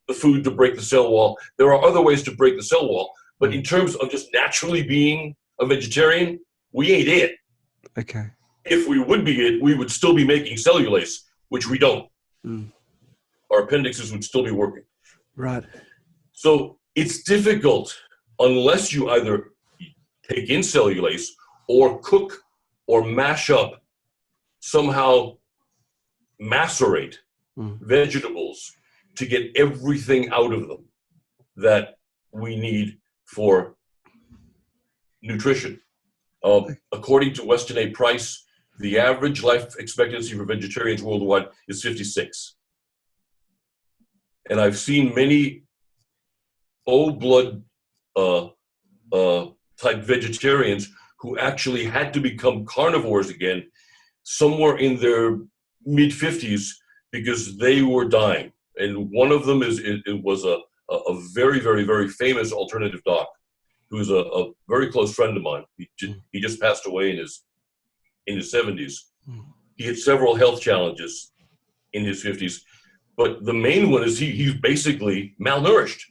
the food to break the cell wall. There are other ways to break the cell wall, but in terms of just naturally being a vegetarian, we ain't it. Okay. If we would be it, we would still be making cellulase, which we don't. Our appendixes would still be working. Right. So it's difficult unless you either take in cellulase or cook or mash up, somehow macerate vegetables to get everything out of them that we need for nutrition. According to Weston A. Price, the average life expectancy for vegetarians worldwide is 56. And I've seen many old blood type vegetarians who actually had to become carnivores again somewhere in their mid 50s because they were dying. And one of them was a very, very, very famous alternative doc who's a very close friend of mine. He just passed away in his 70s. He had several health challenges in his 50s, but the main one is he's basically malnourished.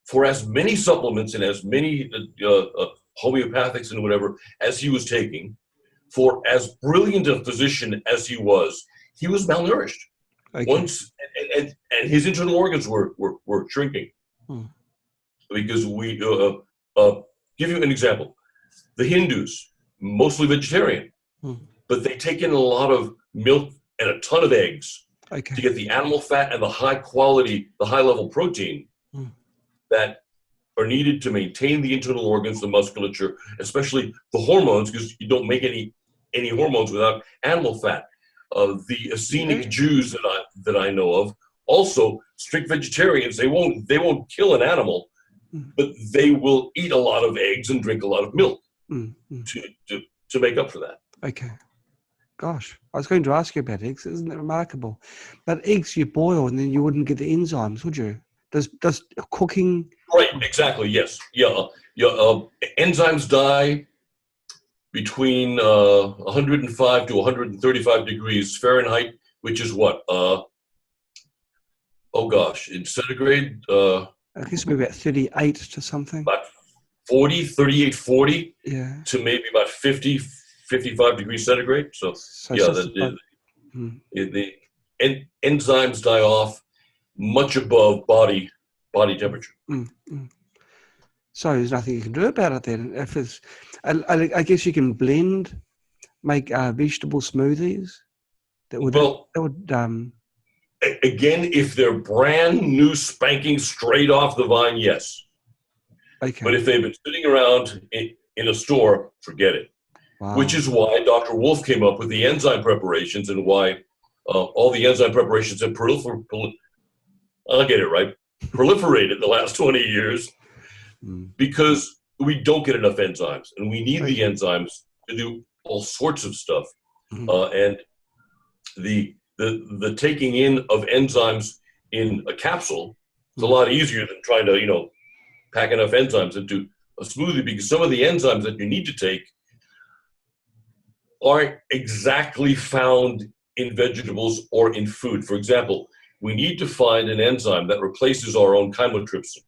For as many supplements and as many homeopathics and whatever as he was taking, for as brilliant a physician as he was malnourished. Okay. And his internal organs were shrinking. Because we give you an example. The Hindus, mostly vegetarian, but they take in a lot of milk and a ton of eggs to get the animal fat and the high quality, the high level protein that are needed to maintain the internal organs, the musculature, especially the hormones, because you don't make any hormones without animal fat. The Essenic Jews that I know of, also strict vegetarians. They won't kill an animal, but they will eat a lot of eggs and drink a lot of milk to make up for that. Okay. Gosh, I was going to ask you about eggs. Isn't it remarkable? But eggs you boil and then you wouldn't get the enzymes, would you? Does cooking? Right. Exactly. Yes. Yeah. Enzymes die between 105 to 135 degrees Fahrenheit, which is what? In centigrade? I guess maybe about 38 to something. About 38, 40 to maybe about 50, 55 degrees centigrade. So the enzymes die off much above body temperature. So there's nothing you can do about it then. If it's, I guess you can make vegetable smoothies. Again, if they're brand new, spanking straight off the vine, yes. Okay. But if they've been sitting around in a store, forget it. Wow. Which is why Dr. Wolf came up with the enzyme preparations and why all the enzyme preparations have I'll get it right. Proliferated the last 20 years because we don't get enough enzymes, and we need the enzymes to do all sorts of stuff. And the taking in of enzymes in a capsule is a lot easier than trying to pack enough enzymes into a smoothie, because some of the enzymes that you need to take aren't exactly found in vegetables or in food. For example, we need to find an enzyme that replaces our own chymotrypsin.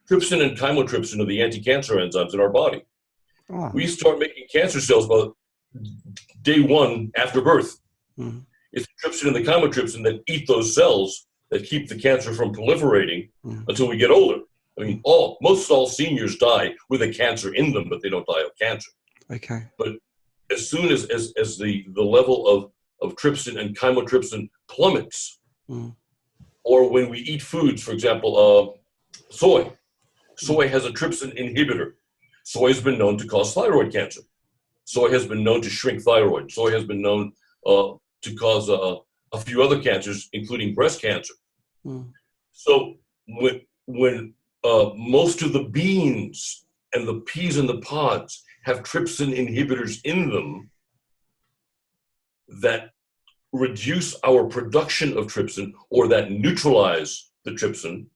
trypsin and chymotrypsin are the anti-cancer enzymes in our body. Oh. We start making cancer cells about day one after birth. Mm. It's the trypsin and the chymotrypsin that eat those cells that keep the cancer from proliferating until we get older. I mean, most all seniors die with a cancer in them, but they don't die of cancer. Okay. But as soon as the level of trypsin and chymotrypsin plummets, or when we eat foods, for example, soy has a trypsin inhibitor. Soy has been known to cause thyroid cancer. Soy has been known to shrink thyroid. Soy has been known to cause a few other cancers, including breast cancer. So when most of the beans and the peas and the pods have trypsin inhibitors in them that reduce our production of trypsin or that neutralize the trypsin,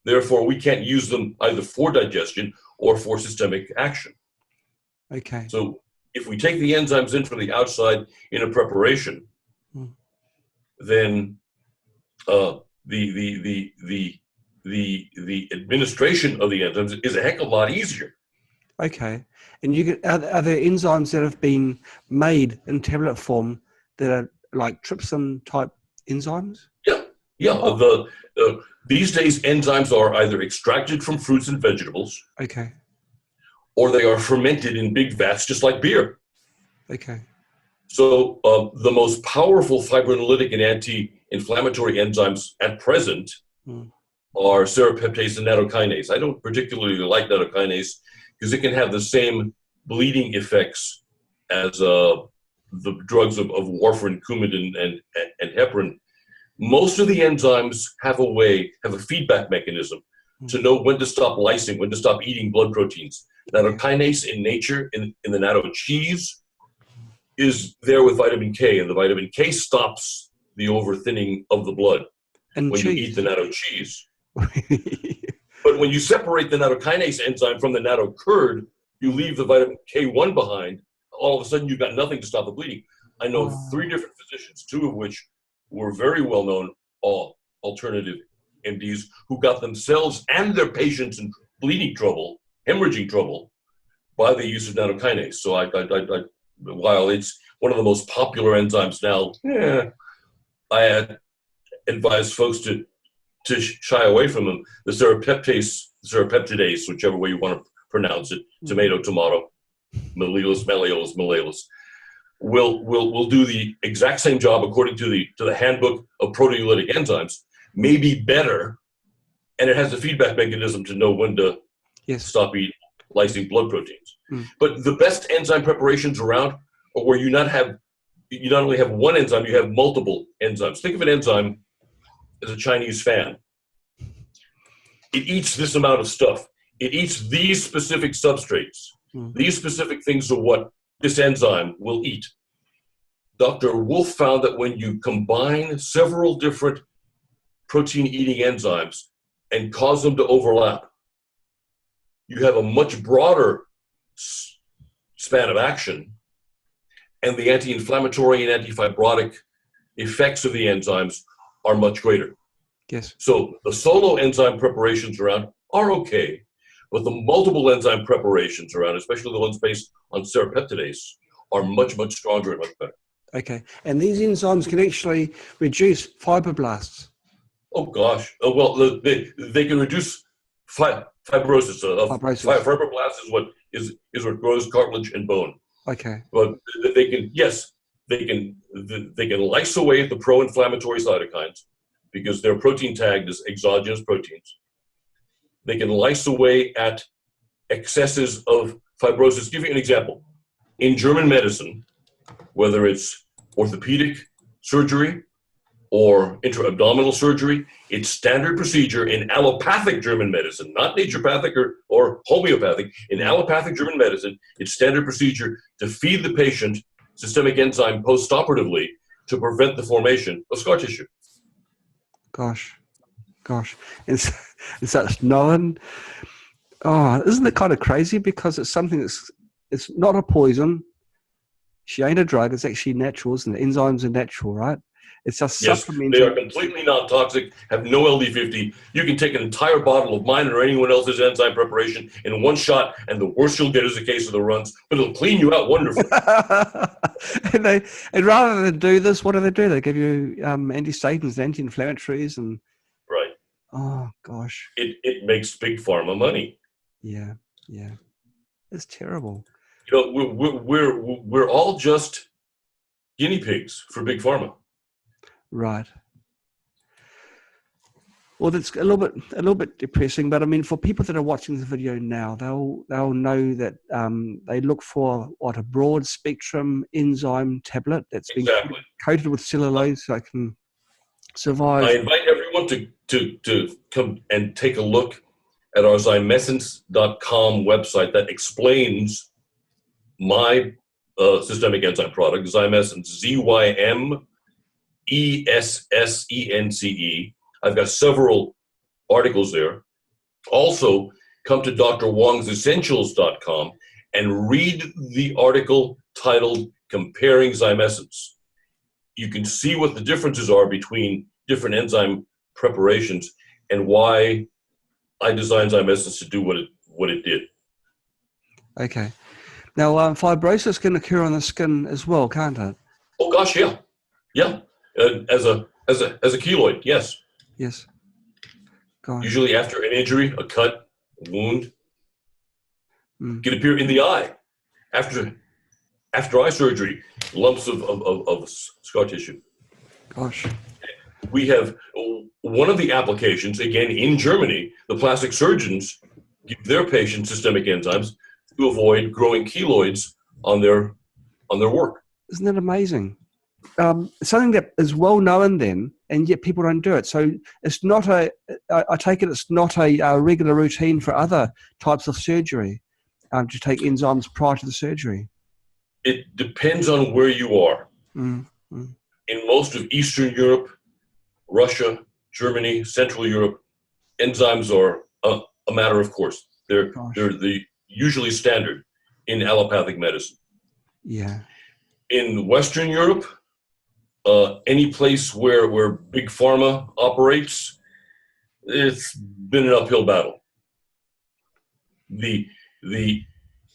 therefore we can't use them either for digestion or for systemic action. Okay. So if we take the enzymes in from the outside in a preparation, then the administration of the enzymes is a heck of a lot easier. Okay. And are there enzymes that have been made in tablet form that are like trypsin type enzymes? Yeah. These days enzymes are either extracted from fruits and vegetables, Okay. or they are fermented in big vats, just like beer. Okay. So the most powerful fibrinolytic and anti-inflammatory enzymes at present are serrapeptase and nattokinase. I don't particularly like nattokinase because it can have the same bleeding effects as the drugs of warfarin, Coumadin, and heparin. Most of the enzymes have a feedback mechanism to know when to stop lysing, when to stop eating blood proteins. Nattokinase in nature, in the natto cheese, is there with vitamin K, and the vitamin K stops the overthinning of the blood when you eat the natto cheese. But when you separate the nattokinase enzyme from the natto curd, you leave the vitamin K1 behind, all of a sudden you've got nothing to stop the bleeding. I know 3 different physicians, 2 of which were very well-known alternative MDs who got themselves and their patients in bleeding trouble, hemorrhaging trouble, by the use of nattokinase. So while it's one of the most popular enzymes now, I advise folks to shy away from them. The serrapeptidase, whichever way you want to pronounce it, tomato, malleolus, will do the exact same job according to the handbook of proteolytic enzymes, maybe better, and it has a feedback mechanism to know when to stop eating lysing blood proteins. But the best enzyme preparations around are where you not only have one enzyme, you have multiple enzymes. Think of an enzyme as a Chinese fan. It eats this amount of stuff. It eats these specific substrates. These specific things are what this enzyme will eat. Dr. Wolf found that when you combine several different protein-eating enzymes and cause them to overlap, you have a much broader span of action, and the anti-inflammatory and anti-fibrotic effects of the enzymes are much greater. Yes. So the solo enzyme preparations around are okay, but the multiple enzyme preparations around, especially the ones based on serrapeptidase, are much, much stronger and much better. Okay. And these enzymes can actually reduce fibroblasts. Oh, gosh. Well, they can reduce fibrosis. Fibroblast is what grows cartilage and bone. Okay. But they can lyse away at the pro-inflammatory cytokines because they're protein tagged as exogenous proteins. They can lyse away at excesses of fibrosis. Give you an example. In German medicine, whether it's orthopedic surgery or intra-abdominal surgery, it's standard procedure in allopathic German medicine, not naturopathic or homeopathic. In allopathic German medicine, it's standard procedure to feed the patient systemic enzyme post-operatively to prevent the formation of scar tissue. Gosh. Is that known? Oh, isn't it kind of crazy? Because it's something it's not a poison. She ain't a drug. It's actually natural, isn't it? Enzymes are natural, right? It's just Yes, they are supplementing. completely non-toxic, have no LD50. You can take an entire bottle of mine or anyone else's enzyme preparation in one shot, and the worst you'll get is a case of the runs, but it'll clean you out wonderfully. and rather than do this, what do? They give you antistatins, anti-inflammatories, and Right. oh gosh, It makes big pharma money. yeah, it's terrible. You know, we're all just guinea pigs for big pharma. Right. Well, that's a little bit depressing, but I mean, for people that are watching the video now, they'll know that they look for a broad spectrum enzyme tablet that's been Exactly. coated with cellulose, so it can survive. I invite everyone to come and take a look at our zymessence.com website that explains my systemic enzyme product, Zymessence, Zymessence. I've got several articles there. Also, come to Dr. Wong's Essentials.com and read the article titled Comparing Zymessence. You can see what the differences are between different enzyme preparations and why I designed Zymessence to do what it did. Okay. Now, fibrosis can occur on the skin as well, can't it? Oh gosh, yeah. As a keloid, yes. Yes. Gosh. Usually after an injury, a cut, a wound, can appear in the eye. After eye surgery, lumps of scar tissue. Gosh. We have one of the applications, again in Germany, the plastic surgeons give their patients systemic enzymes to avoid growing keloids on their work. Isn't that amazing? Something that is well known then, and yet people don't do it. So it's not I take it it's not a regular routine for other types of surgery to take enzymes prior to the surgery. It depends on where you are. In most of Eastern Europe, Russia, Germany, Central Europe, enzymes are a matter of course. They're usually standard in allopathic medicine. Yeah. In Western Europe, any place where big pharma operates, it's been an uphill battle. The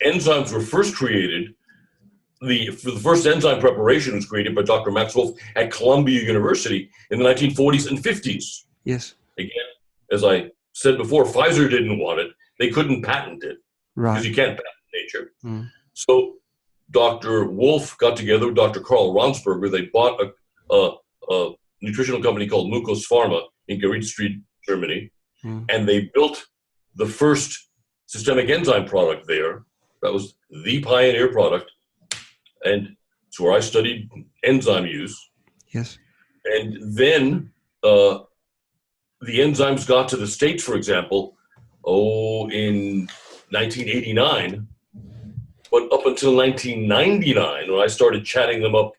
enzymes were first created. The first enzyme preparation was created by Dr. Max Wolf at Columbia University in the 1940s and 50s. Yes. Again, as I said before, Pfizer didn't want it. They couldn't patent it because you can't patent nature. So Dr. Wolf got together with Dr. Karl Ronsberger. They bought a nutritional company called Mucos Pharma in Gericht Street, Germany, and they built the first systemic enzyme product there. That was the pioneer product, and it's where I studied enzyme use. Yes. And then the enzymes got to the States, for example, in 1989. But up until 1999, when I started chatting them up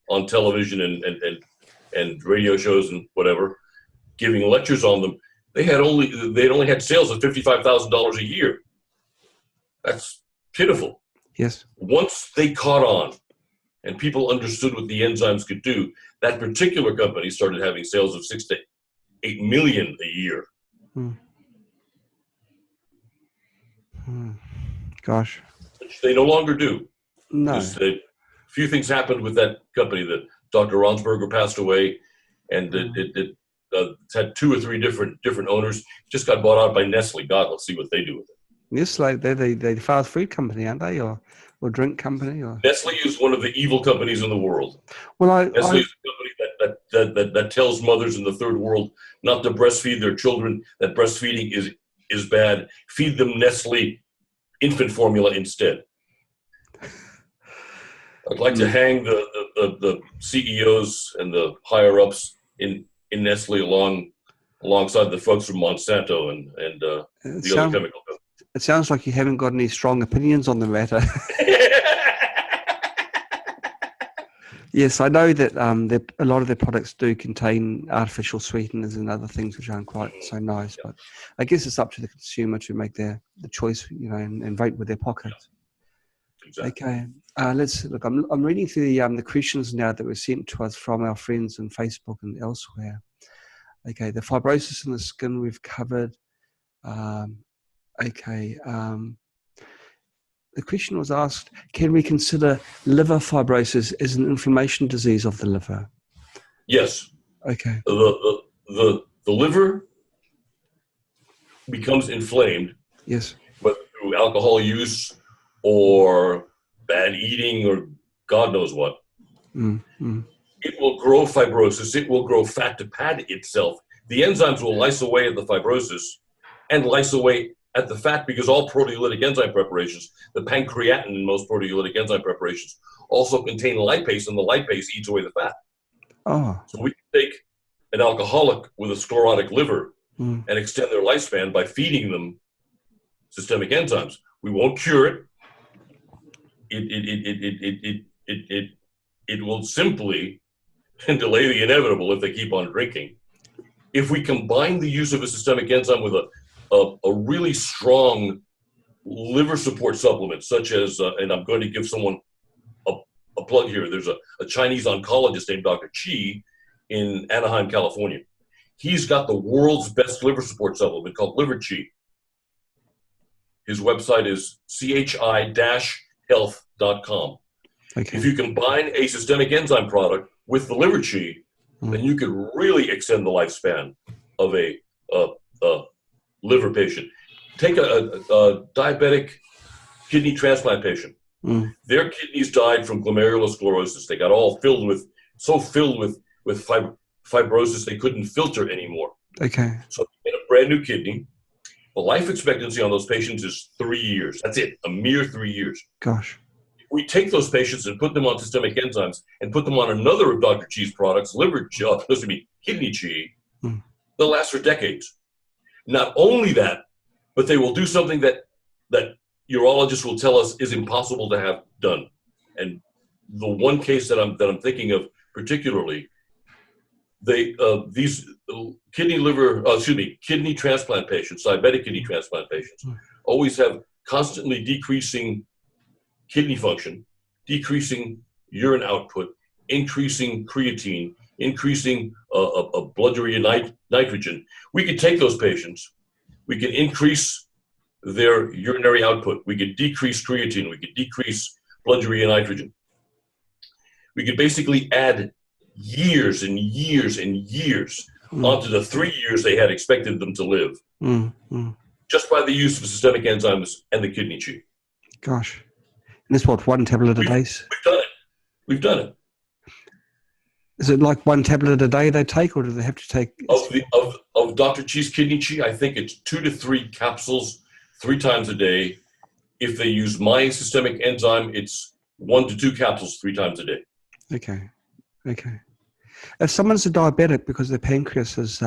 on television and radio shows and whatever, giving lectures on them, they'd only had sales of $55,000 a year. That's pitiful. Yes. Once they caught on and people understood what the enzymes could do, that particular company started having sales of 6 to 8 million a year. Gosh. Which they no longer do. No. A few things happened with that company. That Dr. Ronsberger passed away, and it's had 2 or 3 different owners. Just got bought out by Nestle. God, let's see what they do with it. Nestle, they're the fast food company, aren't they, or drink company? Or Nestle is one of the evil companies in the world. Well, Nestle is a company that tells mothers in the third world not to breastfeed their children. That breastfeeding is bad. Feed them Nestle infant formula instead. I'd like to hang the CEOs and the higher ups in Nestle alongside the folks from Monsanto and the other chemical companies. It sounds like you haven't got any strong opinions on the matter. Yes, I know that a lot of their products do contain artificial sweeteners and other things which aren't quite so nice. But I guess it's up to the consumer to make the choice, and vote with their pockets. Exactly. Okay. Let's look. I'm reading through the questions now that were sent to us from our friends on Facebook and elsewhere. Okay. The fibrosis in the skin we've covered. Okay. The question was asked: can we consider liver fibrosis as an inflammation disease of the liver? Yes. Okay. The liver becomes inflamed, Yes. whether through alcohol use or bad eating or God knows what. It will grow fibrosis. It will grow fat to pad itself. The enzymes will lyse away at the fibrosis and lyse away at the fat, because all proteolytic enzyme preparations, the pancreatin in most proteolytic enzyme preparations, also contain lipase, and the lipase eats away the fat. Oh. So we can take an alcoholic with a sclerotic liver and extend their lifespan by feeding them systemic enzymes. We won't cure it. It will simply delay the inevitable if they keep on drinking. If we combine the use of a systemic enzyme with a really strong liver support supplement, such as, and I'm going to give someone a plug here. There's a Chinese oncologist named Dr. Chi in Anaheim, California. He's got the world's best liver support supplement called Liver Chi. His website is chi-health.com. Okay. If you combine a systemic enzyme product with the Liver Chi, then you could really extend the lifespan of a liver patient. Take a diabetic kidney transplant patient. Their kidneys died from glomerulosclerosis. They got all filled with fibrosis they couldn't filter anymore. Okay. So they get a brand new kidney. The life expectancy on those patients is 3 years. That's it, a mere 3 years. Gosh. We take those patients and put them on systemic enzymes and put them on another of Dr. Chi's products, kidney chi, they'll last for decades. Not only that, but they will do something that urologists will tell us is impossible to have done. And the one case that I'm thinking of particularly, these kidney transplant patients, diabetic kidney transplant patients, always have constantly decreasing kidney function, decreasing urine output, increasing creatine, increasing blood urea nitrogen. We could take those patients, we can increase their urinary output, we could decrease creatine, we could decrease blood urea nitrogen. We could basically add years and years and years onto the 3 years they had expected them to live, just by the use of systemic enzymes and the kidney chi. Gosh. And that's what, one tablet a day? We've done it. We've done it. Is it like one tablet a day they take, or do they have to take? Of Dr. Chi's kidney chi, I think it's 2 to 3 capsules 3 times a day. If they use my systemic enzyme, it's 1 to 2 capsules 3 times a day. Okay. Okay. If someone's a diabetic because their pancreas is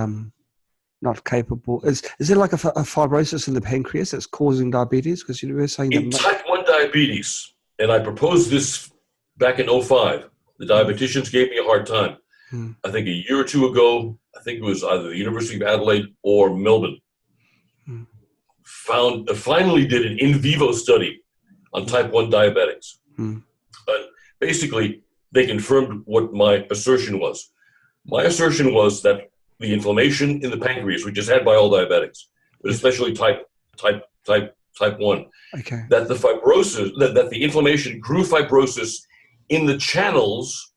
not capable, is there like a fibrosis in the pancreas that's causing diabetes? Because you were saying in type 1 diabetes, and I proposed this back in 2005. The diabeticians gave me a hard time. I think a year or 2 ago, I think it was either the University of Adelaide or Melbourne, finally did an in vivo study on type 1 diabetics. But basically, they confirmed what my assertion was. My assertion was that the inflammation in the pancreas, which is had by all diabetics, but especially type 1, that the fibrosis, that the inflammation grew fibrosis in the channels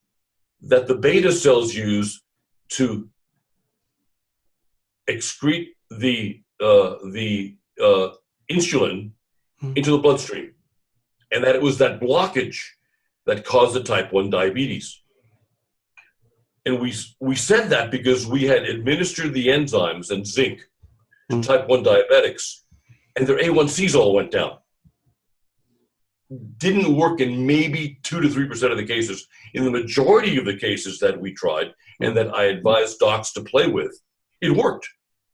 that the beta cells use to excrete the insulin into the bloodstream, and that it was that blockage that caused the type 1 diabetes. And we said that because we had administered the enzymes and zinc to type 1 diabetics, and their A1Cs all went down. Didn't work in maybe 2 to 3% of the cases. In the majority of the cases that we tried and that I advised docs to play with, it worked.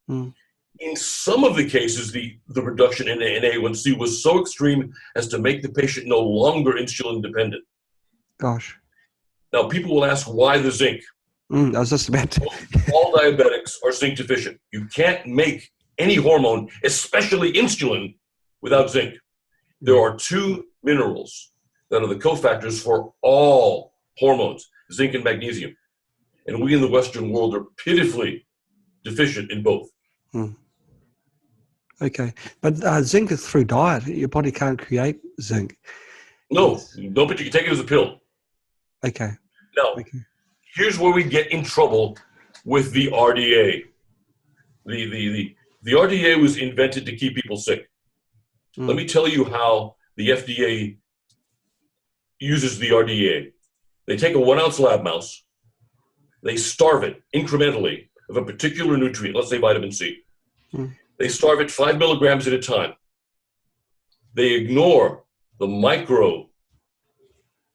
In some of the cases, the reduction in A1C was so extreme as to make the patient no longer insulin dependent. Gosh. Now, people will ask, why the zinc? I was just about to. All diabetics are zinc deficient. You can't make any hormone, especially insulin, without zinc. There are 2 minerals that are the cofactors for all hormones, zinc and magnesium. And we in the Western world are pitifully deficient in both. Okay. But zinc is through diet. Your body can't create zinc. No, but you can take it as a pill. Okay. Now, here's where we get in trouble with the RDA. The RDA was invented to keep people sick. Let me tell you how the FDA uses the RDA. They take a 1 ounce lab mouse, they starve it incrementally of a particular nutrient, let's say vitamin C. They starve it 5 milligrams at a time. They ignore the micro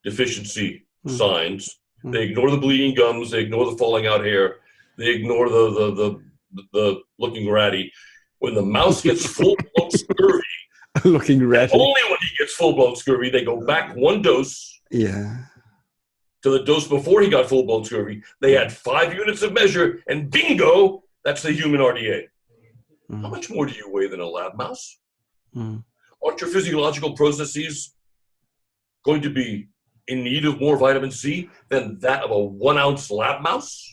deficiency signs. They ignore the bleeding gums. They ignore the falling out hair. They ignore the looking ratty. When the mouse gets full-blown scurvy, looking ratty. Only when he gets full-blown scurvy, they go back 1 dose. Yeah. To the dose before he got full-blown scurvy. They add 5 units of measure, and bingo, that's the human RDA. How much more do you weigh than a lab mouse? Aren't your physiological processes going to be in need of more vitamin C than that of a 1 ounce lab mouse?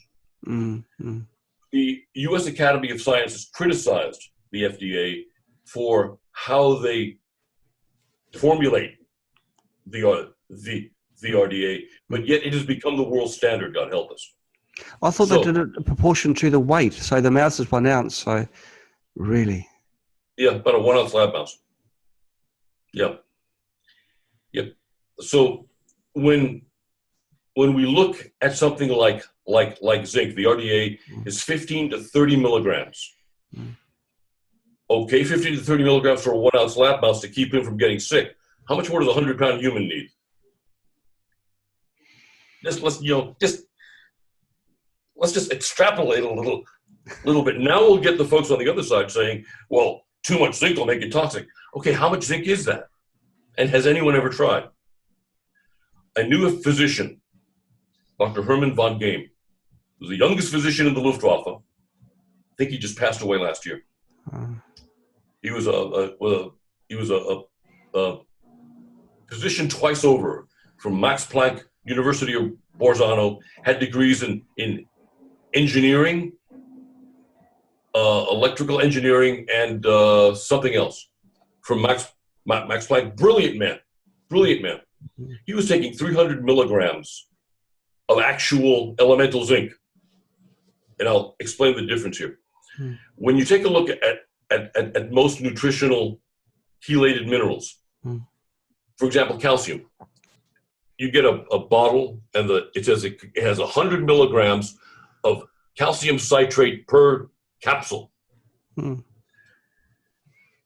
The U.S. Academy of Sciences criticized the FDA for how they formulate the RDA, but yet it has become the world standard, God help us. I thought they did it in proportion to the weight. So the mouse is 1 ounce, so really? Yeah, about a 1 ounce lab mouse. Yeah. Yep. So when we look at something like zinc, the RDA is 15 to 30 milligrams. Okay, 15 to 30 milligrams for a 1 ounce lab mouse to keep him from getting sick. How much more does a 100-pound human need? Let's just extrapolate a little bit. Now we'll get the folks on the other side saying, well, too much zinc will make it toxic. Okay, how much zinc is that? And has anyone ever tried? I knew a physician, Dr. Hermann von Game, who was the youngest physician in the Luftwaffe. I think he just passed away last year. He was a physician twice over from Max Planck University of Bolzano, had degrees in engineering, electrical engineering, and something else from Max Planck. Brilliant man. He was taking 300 milligrams of actual elemental zinc. And I'll explain the difference here. When you take a look at most nutritional chelated minerals, for example, calcium, you get a bottle and it says it has 100 milligrams of calcium citrate per capsule.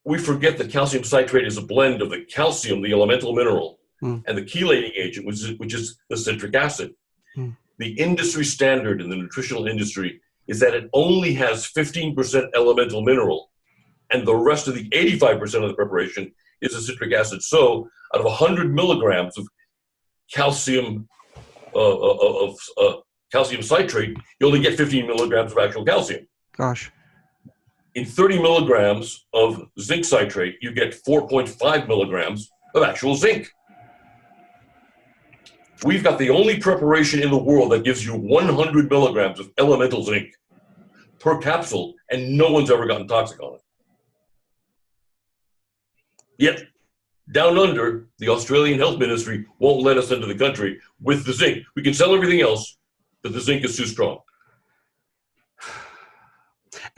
We forget that calcium citrate is a blend of the calcium, the elemental mineral, and the chelating agent, which is the citric acid. The industry standard in the nutritional industry is that it only has 15% elemental mineral, and the rest of the 85% of the preparation is the citric acid. So out of 100 milligrams of calcium calcium citrate, you only get 15 milligrams of actual calcium. Gosh. In 30 milligrams of zinc citrate, you get 4.5 milligrams of actual zinc. We've got the only preparation in the world that gives you 100 milligrams of elemental zinc per capsule, and no one's ever gotten toxic on it. Yet, down under, the Australian Health Ministry won't let us into the country with the zinc. We can sell everything else, but the zinc is too strong.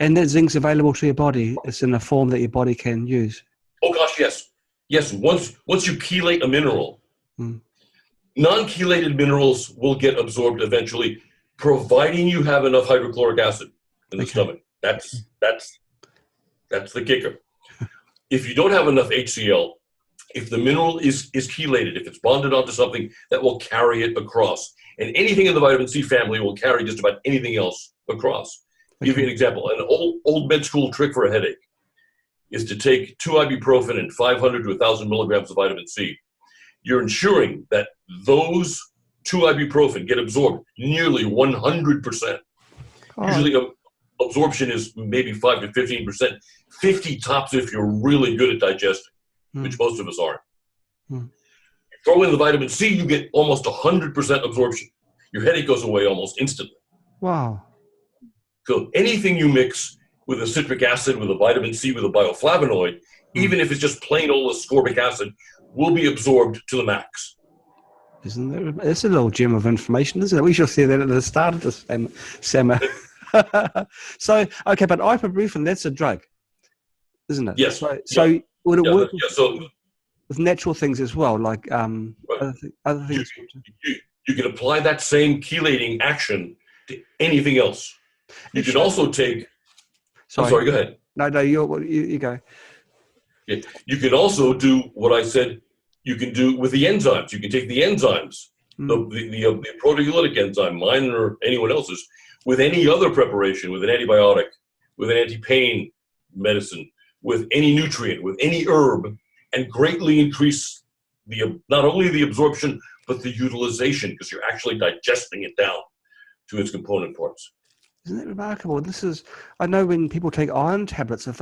And that zinc's available to your body. It's in a form that your body can use. Oh gosh, yes. Yes, once you chelate a mineral, non-chelated minerals will get absorbed eventually, providing you have enough hydrochloric acid in the stomach. That's the kicker. If you don't have enough HCl, if the mineral is chelated, if it's bonded onto something, that will carry it across. And anything in the vitamin C family will carry just about anything else across. Give you an example. An old med school trick for a headache is to take 2 ibuprofen and 500 to 1,000 milligrams of vitamin C. You're ensuring that those 2 ibuprofen get absorbed nearly 100%. Usually absorption is maybe 5 to 15%. 50 tops if you're really good at digesting, which most of us aren't. If Throw in the vitamin C, you get almost 100% absorption. Your headache goes away almost instantly. Wow. So anything you mix with a citric acid, with a vitamin C, with a bioflavonoid, even if it's just plain old ascorbic acid, will be absorbed to the max. Isn't there? It's a little gem of information, isn't it? We should say that at the start of this, Sama. So, okay, but ibuprofen, that's a drug, isn't it? Yes. So would it work so with natural things as well, like right. other things? You can apply that same chelating action to anything else. You can also take... I'm sorry, go ahead. No, you go. Yeah. You can also do what I said you can do with the enzymes. You can take the enzymes, the proteolytic enzyme, mine or anyone else's, with any other preparation, with an antibiotic, with an anti-pain medicine, with any nutrient, with any herb, and greatly increase not only the absorption, but the utilization, because you're actually digesting it down to its component parts. Isn't that remarkable? I know when people take iron tablets, if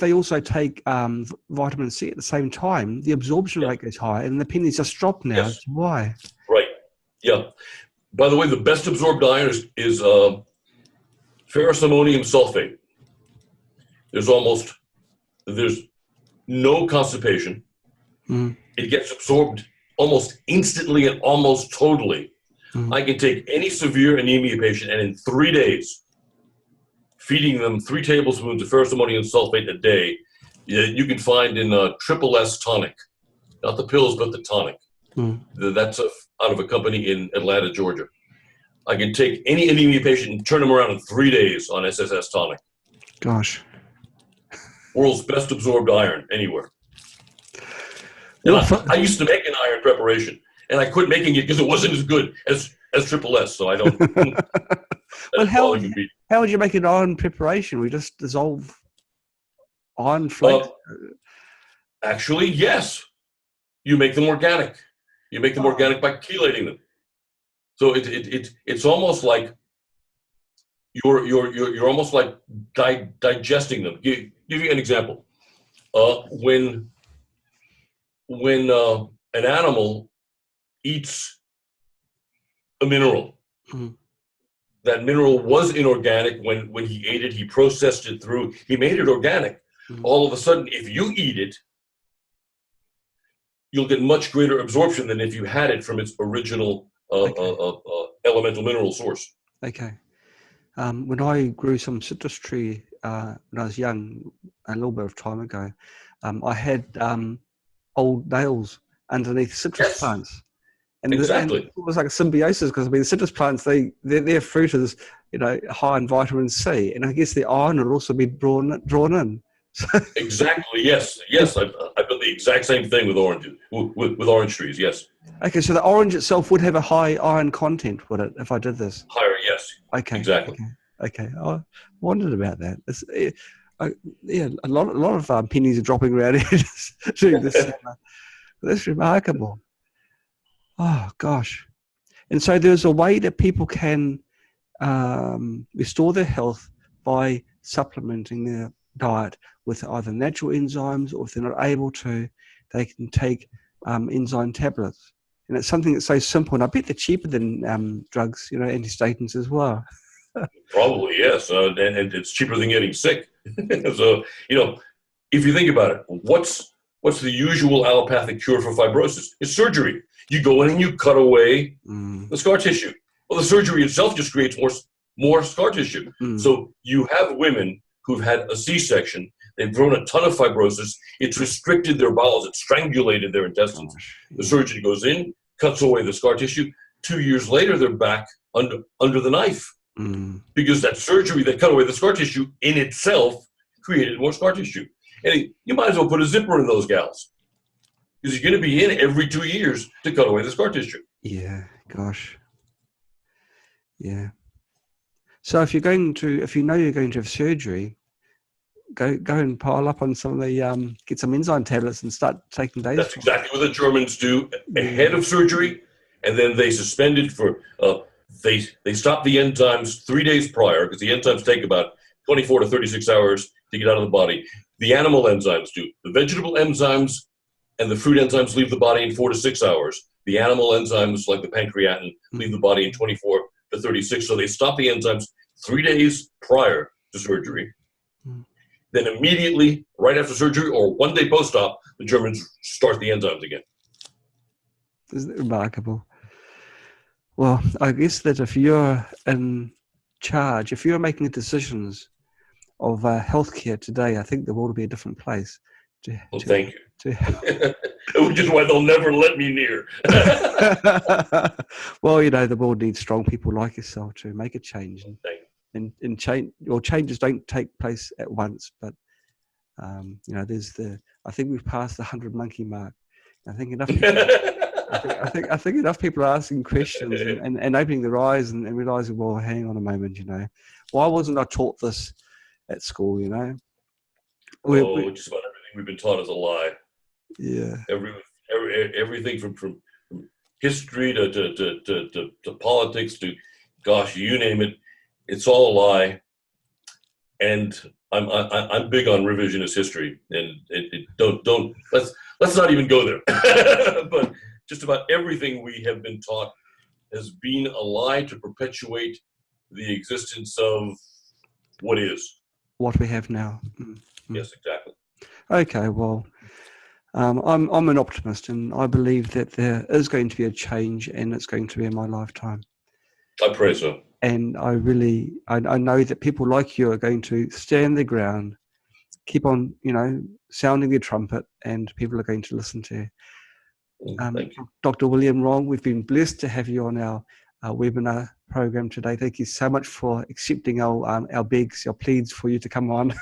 they also take vitamin C at the same time, the absorption rate goes high, and the pennies just drop now. Yes. Why? Right. Yeah. By the way, the best absorbed iron is ferrous ammonium sulfate. There's no constipation. It gets absorbed almost instantly and almost totally. I can take any severe anemia patient, and in 3 days, feeding them 3 tablespoons of ferrous ammonium sulfate a day, you can find in a triple S tonic, not the pills, but the tonic. That's out of a company in Atlanta, Georgia. I can take any anemia patient and turn them around in 3 days on SSS tonic. Gosh. World's best absorbed iron anywhere. I used to make an iron preparation, and I quit making it because it wasn't as good as triple S, so I don't... Well, how would you make an iron preparation? We just dissolve iron flakes? Actually, yes. You make them organic. You make them organic by chelating them. So it's almost like you're almost like digesting them. Give you an example. When an animal eats a mineral, that mineral was inorganic when he ate it. He processed it through. He made it organic. All of a sudden, if you eat it, you'll get much greater absorption than if you had it from its original elemental mineral source. Okay. When I grew some citrus tree when I was young, a little bit of time ago, I had old nails underneath citrus plants. And exactly. And it was like a symbiosis, because the citrus plants, their fruit is high in vitamin C, and I guess the iron would also be drawn in. Exactly. Yes. I've done the exact same thing with oranges, with orange trees. Yes. Okay, so the orange itself would have a high iron content, would it, if I did this? Higher, yes. Okay. Exactly. Okay. I wondered about that. A lot of pennies are dropping around here during this. That's remarkable. Oh gosh. And so there's a way that people can restore their health by supplementing their diet with either natural enzymes, or if they're not able to, they can take enzyme tablets. And it's something that's so simple, and I bet they're cheaper than drugs, antistatins as well. Probably, yes. And it's cheaper than getting sick. So, if you think about it, what's the usual allopathic cure for fibrosis? It's surgery. You go in and you cut away the scar tissue. Well, the surgery itself just creates more scar tissue. So you have women who've had a C-section. They've grown a ton of fibrosis. It's restricted their bowels. It's strangulated their intestines. The surgeon goes in, cuts away the scar tissue. 2 years later, they're back under the knife, because that surgery that cut away the scar tissue in itself created more scar tissue. And you might as well put a zipper in those gals, because you're going to be in every 2 years to cut away the scar tissue. Yeah, gosh. Yeah. So if you know you're going to have surgery, go and pile up on some of the get some enzyme tablets and start taking days. That's exactly what the Germans do ahead of surgery, and then they suspend it for they stop the enzymes 3 days prior, because the enzymes take about 24 to 36 hours to get out of the body. The animal enzymes do. The vegetable enzymes and the fruit enzymes leave the body in 4 to 6 hours. The animal enzymes, like the pancreatin, leave the body in 24 to 36. So they stop the enzymes 3 days prior to surgery. Then immediately, right after surgery or 1 day post-op, the Germans start the enzymes again. Isn't it remarkable? Well, I guess that if you're in charge, if you're making the decisions of healthcare today, I think the world will be a different place. Thank you. Which is why they'll never let me near. Well, the world needs strong people like yourself to make a change. And change, or changes don't take place at once, but I think we've passed the 100 monkey mark. I think enough people, I think enough people are asking questions and opening their eyes and realizing, well, hang on a moment, why wasn't I taught this at school? Just about everything we've been taught is a lie. Yeah. Everything from history to politics to, gosh, you name it, it's all a lie. And I'm big on revisionist history, and let's not even go there. But just about everything we have been taught has been a lie to perpetuate the existence of what is. What we have now. Mm-hmm. Yes, exactly. Okay, well, I'm an optimist, and I believe that there is going to be a change, and it's going to be in my lifetime. I pray so. And I know that people like you are going to stand their ground, keep on, sounding their trumpet, and people are going to listen to you. Thank you. Dr. William Wong, we've been blessed to have you on our webinar program today. Thank you so much for accepting our begs, our pleads for you to come on.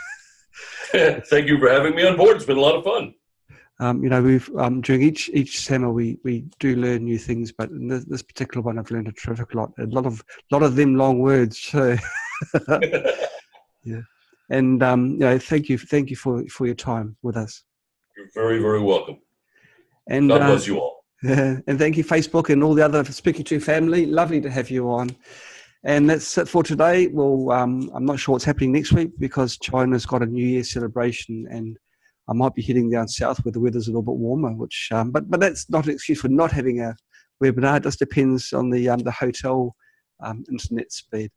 Thank you for having me on board. It's been a lot of fun. We've during each summer we do learn new things, but in this particular one I've learned a terrific lot. A lot of them long words. So yeah, and thank you for your time with us. You're very, very welcome. And God bless you all. And thank you, Facebook and all the other Speaking to family. Lovely to have you on. And that's it for today. Well, I'm not sure what's happening next week because China's got a New Year celebration, and I might be heading down south where the weather's a little bit warmer. Which, but that's not an excuse for not having a webinar. It just depends on the hotel internet speed.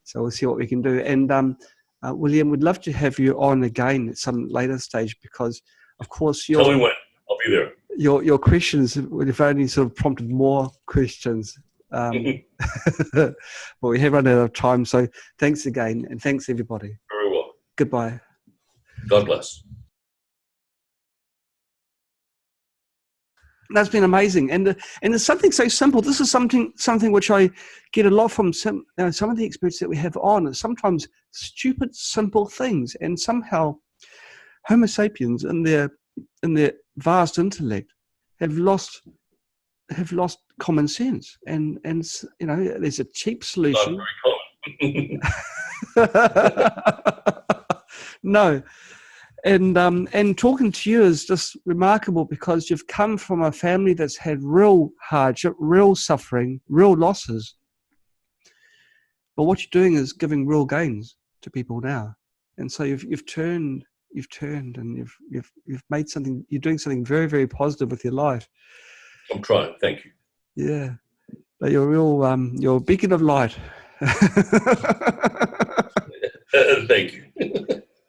So we'll see what we can do. And William, we'd love to have you on again at some later stage because, of course, tell me when. I'll be there. Your questions would have only sort of prompted more questions. But we have run out of time. So thanks again, and thanks everybody. Very well. Goodbye. God bless. That's been amazing, and it's something so simple. This is something which I get a lot from some of the experts that we have on. Is sometimes stupid, simple things, and somehow Homo sapiens, in their vast intellect, have lost common sense, and there's a cheap solution. Not very common. No. And talking to you is just remarkable because you've come from a family that's had real hardship, real suffering, real losses. But what you're doing is giving real gains to people now. And so you've turned and you've made something, you're doing something very, very positive with your life. I'm trying. Thank you. Yeah. But you're a beacon of light. Thank you.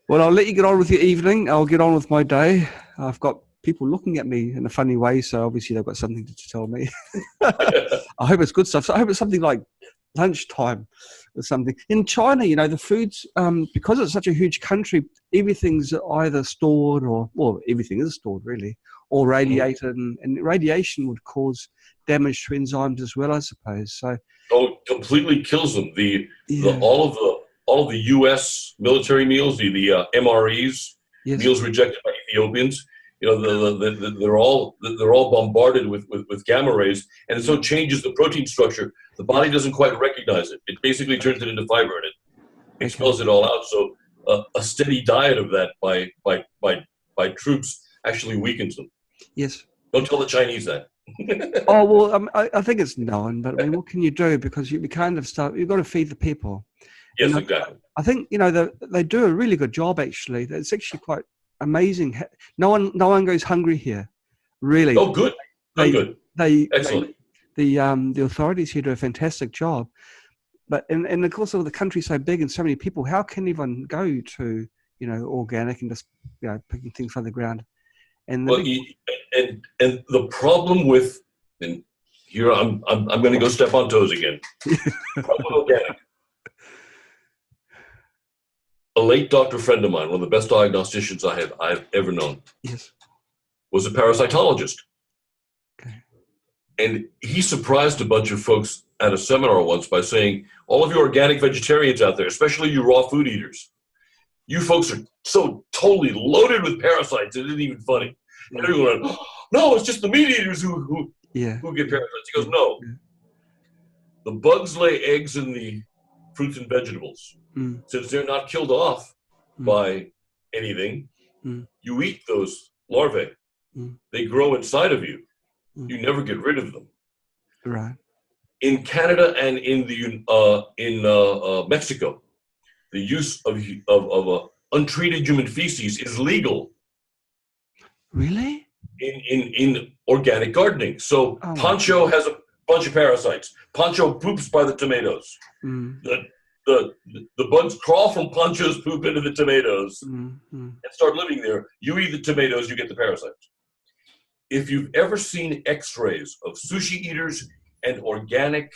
Well, I'll let you get on with your evening. I'll get on with my day. I've got people looking at me in a funny way, so obviously they've got something to tell me. I hope it's good stuff. So I hope it's something like lunchtime or something. In China, the foods, because it's such a huge country, everything's either stored everything is stored really, or radiated, and radiation would cause damage to enzymes as well, I suppose. So it completely kills them. All of the U.S. military meals, the MREs, yes, meals rejected by Ethiopians, they're all bombarded with gamma rays, and it so changes the protein structure. The body doesn't quite recognize it. It basically turns it into fiber, and it expels it all out. So a steady diet of that by troops actually weakens them. Yes. Don't tell the Chinese that. Oh well, I think it's known, but I mean, what can you do? Because you kind of start. You've got to feed the people. Yes, exactly. I think they do a really good job. Actually, it's actually quite amazing. No one goes hungry here. Really, Oh, good, good, they good, they excellent. the authorities here do a fantastic job. But and of course, the country's so big and so many people, how can everyone go to organic and just picking things from the ground? And the Well, big and the problem with, and here I'm going to go step on toes again. Problem with organic. A late doctor friend of mine, one of the best diagnosticians I've ever known, yes, was a parasitologist. okay, And he surprised a bunch of folks at a seminar once by saying, all of you organic vegetarians out there, especially you raw food eaters, you folks are so totally loaded with parasites, it isn't even funny. And everyone went, oh, no, it's just the meat eaters who get parasites. He goes, no, the bugs lay eggs in the fruits and vegetables. Since they're not killed off by anything, you eat those larvae. They grow inside of you. You never get rid of them. Right. In Canada and in Mexico, the use of untreated human feces is legal. Really? In organic gardening. So Pancho has a bunch of parasites. Pancho poops by the tomatoes. The bugs crawl from Pancho's poop into the tomatoes and start living there. You eat the tomatoes, you get the parasites. If you've ever seen x-rays of sushi eaters and organic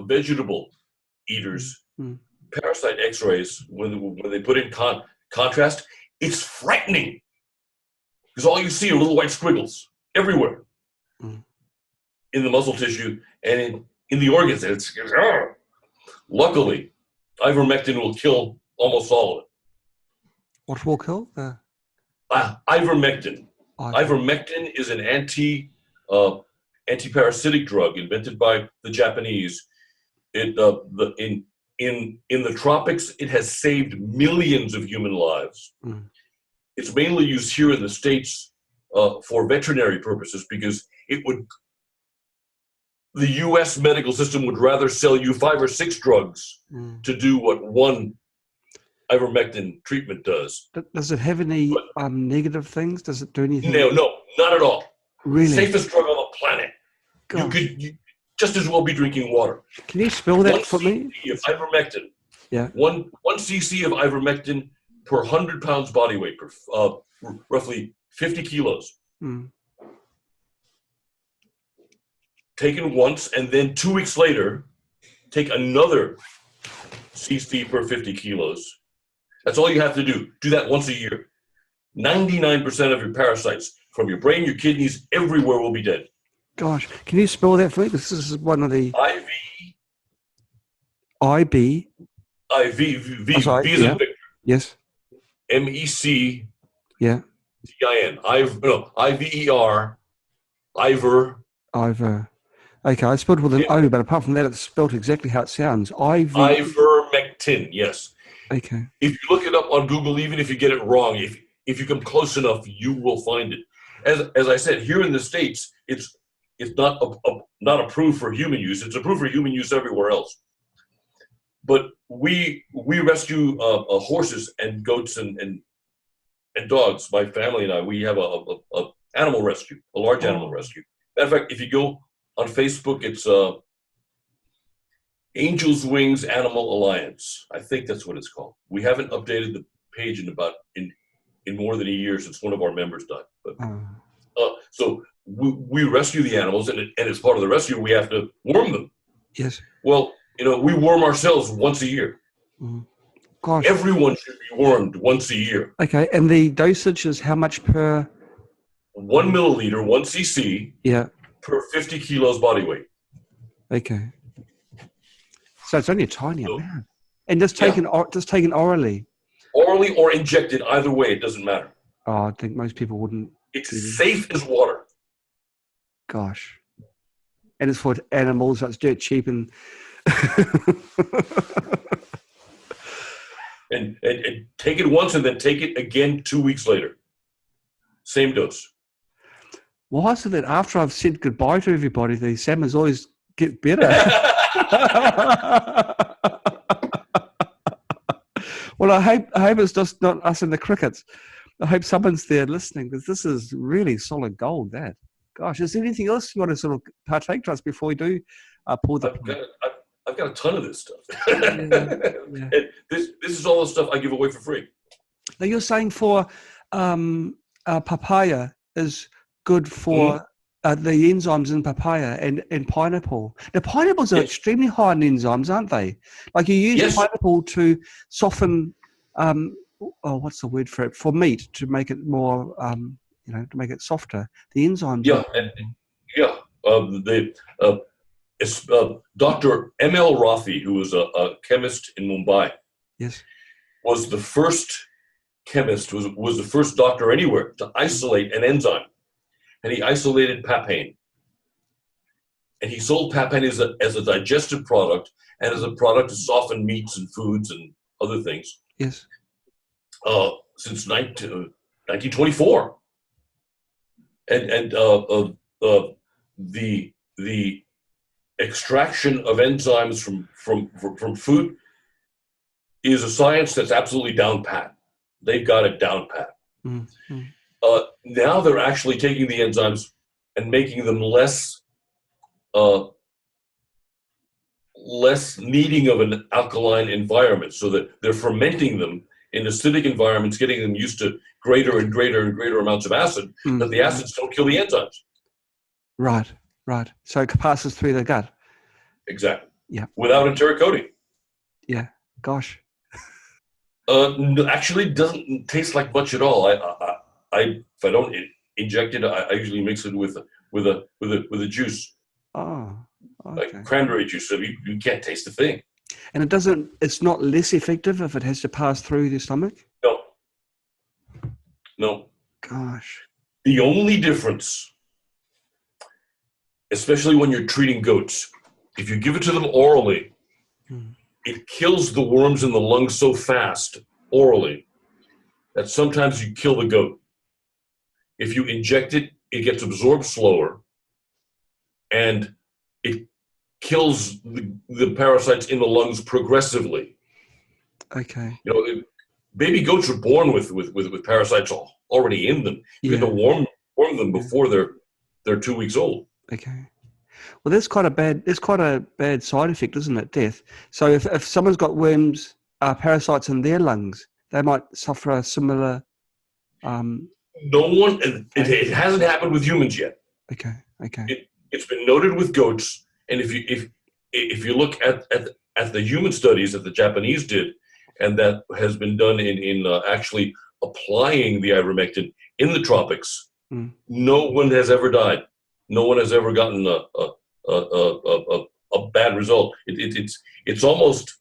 vegetable eaters, parasite x-rays, when they put in contrast, it's frightening. Because all you see are little white squiggles everywhere in the muscle tissue and in the organs. Luckily, ivermectin will kill almost all of it. What will kill? Ivermectin. Ivermectin is an anti-parasitic drug invented by the Japanese. In the tropics, it has saved millions of human lives. It's mainly used here in the States for veterinary purposes because the U.S. medical system would rather sell you 5 or 6 drugs to do what one ivermectin treatment does. Does it have any negative things? Does it do anything? No, not at all. Really? Safest drug on the planet. Gosh. You could just as well be drinking water. Can you spell that for me? 1 cc of ivermectin. Yeah. 1 cc of ivermectin per 100 pounds body weight, roughly 50 kilos. Taken once, and then 2 weeks later, take another cc per 50 kilos. That's all you have to do. Do that once a year. 99% of your parasites from your brain, your kidneys, everywhere will be dead. Gosh, can you spell that for me? This is one of the V is in Victor. Yes. MEC. Yeah. TIN. IVER. Iver. Okay, I spelled with an O, but apart from that, it's spelled exactly how it sounds. Ivermectin. Yes. Okay. If you look it up on Google, even if you get it wrong, if you come close enough, you will find it. As I said, here in the States, it's not approved for human use. It's approved for human use everywhere else. But we rescue horses and goats and dogs. My family and I, we have a animal rescue, a large animal rescue. Matter of fact, if you go on Facebook, it's Angel's Wings Animal Alliance. I think that's what it's called. We haven't updated the page in more than a year since one of our members died. But so we rescue the animals, and as part of the rescue, we have to worm them. Yes. Well, we worm ourselves once a year. Gosh. Everyone should be wormed once a year. Okay, and the dosage is how much per? 1 milliliter, 1 cc. Yeah. Per 50 kilos body weight. Okay. So it's only a tiny amount, and just taken orally. Orally or injected, either way, it doesn't matter. Oh, I think most people wouldn't. It's safe as water. Gosh. And it's for animals, so it's dirt cheap and. and take it once and then take it again 2 weeks later. Same dose. Why is it that after I've said goodbye to everybody, the salmons always get better? Well, I hope it's just not us and the crickets. I hope someone's there listening, because this is really solid gold. That, gosh, is there anything else you want to sort of partake to us before we do pull the plug? I've got a ton of this stuff. Yeah. And this is all the stuff I give away for free. Now you're saying for papaya is good for the enzymes in papaya and pineapple. Now pineapples are extremely high in enzymes, aren't they? Like you use pineapple to soften, what's the word for it? For meat, to make it more, to make it softer. The enzymes. Dr. M.L. Rothi, who was a chemist in Mumbai, was the first chemist, was the first doctor anywhere to isolate an enzyme. And he isolated papain. And he sold papain as a digestive product and as a product to soften meats and foods and other things. Yes. Since 1924. And the extraction of enzymes from food is a science that's absolutely down pat. They've got it down pat. Mm-hmm. Now they're actually taking the enzymes and making them less needing of an alkaline environment, so that they're fermenting them in acidic environments, getting them used to greater and greater and greater amounts of acid, that the acids don't kill the enzymes. Right. So it passes through the gut. Exactly. Yeah. Without enteric coating. Yeah. Gosh. Actually, doesn't taste like much at all. If I don't inject it, I usually mix it with a juice. Oh. Okay. Like cranberry juice, so you can't taste the thing. And it's not less effective if it has to pass through the stomach? No. Gosh. The only difference, especially when you're treating goats, if you give it to them orally, it kills the worms in the lungs so fast, orally, that sometimes you kill the goat. If you inject it, it gets absorbed slower, and it kills the parasites in the lungs progressively. Okay. Baby goats are born with parasites already in them. You have to warm them before they're 2 weeks old. Okay. Well, that's quite a bad side effect, isn't it? Death. So if someone's got worms, parasites in their lungs, they might suffer a similar. It hasn't happened with humans yet. Okay. It's been noted with goats, and if you look at the human studies that the Japanese did, and that has been done in actually applying the ivermectin in the tropics, no one has ever died. No one has ever gotten a bad result. It's almost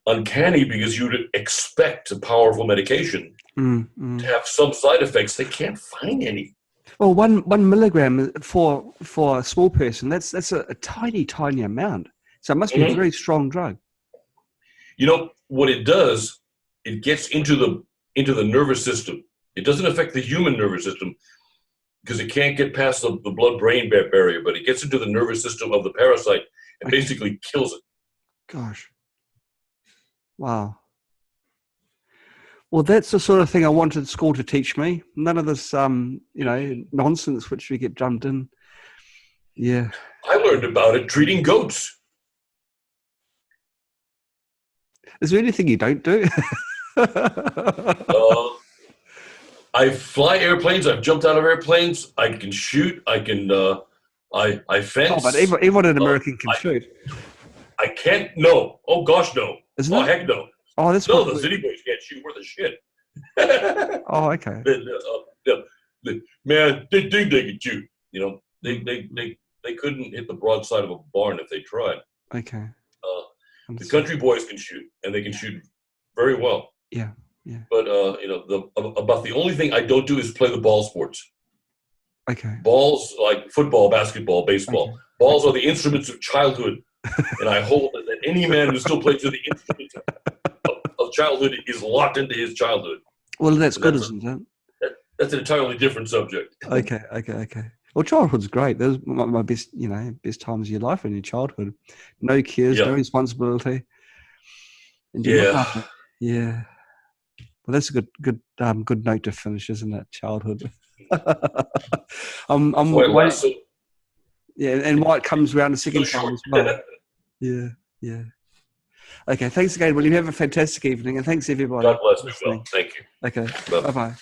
uncanny, because you'd expect a powerful medication to have some side effects. They can't find any. Well, 1 milligram for a small person, that's a tiny amount. So it must be a very strong drug. What it does, it gets into the nervous system. It doesn't affect the human nervous system, because it can't get past the blood-brain barrier, but it gets into the nervous system of the parasite and basically kills it. Gosh. Wow. Well, that's the sort of thing I wanted school to teach me. None of this, nonsense which we get drummed in. Yeah. I learned about it treating goats. Is there anything you don't do? I fly airplanes. I've jumped out of airplanes. I can shoot. I can. I fence. Oh, but everyone in America can shoot. I can't. No. Oh gosh, no. Isn't it? Heck no. Oh, that's no. The city boys can't shoot worth a shit. Oh, okay. Man, they think they could shoot. They couldn't hit the broadside of a barn if they tried. Okay. The country boys can shoot, and they can shoot very well. Yeah. But about the only thing I don't do is play the ball sports. Okay. Balls, like football, basketball, baseball. Okay. Balls are the instruments of childhood, and I hold that any man who still plays with the instruments of childhood is locked into his childhood. Well, that's good, isn't it? That's an entirely different subject. Okay. Well, childhood's great. Those are my best, best times of your life in your childhood. No cares, no responsibility. And yeah. Yeah. Well, that's a good note to finish, isn't it? Childhood. That's why it I'm waiting. lasts so, Yeah, and White comes around a so second time short. as well. Yeah, yeah. Okay, thanks again, William. Have a fantastic evening, and thanks everybody God bless for you. Well, listening. thank you. Okay, Bye. bye-bye.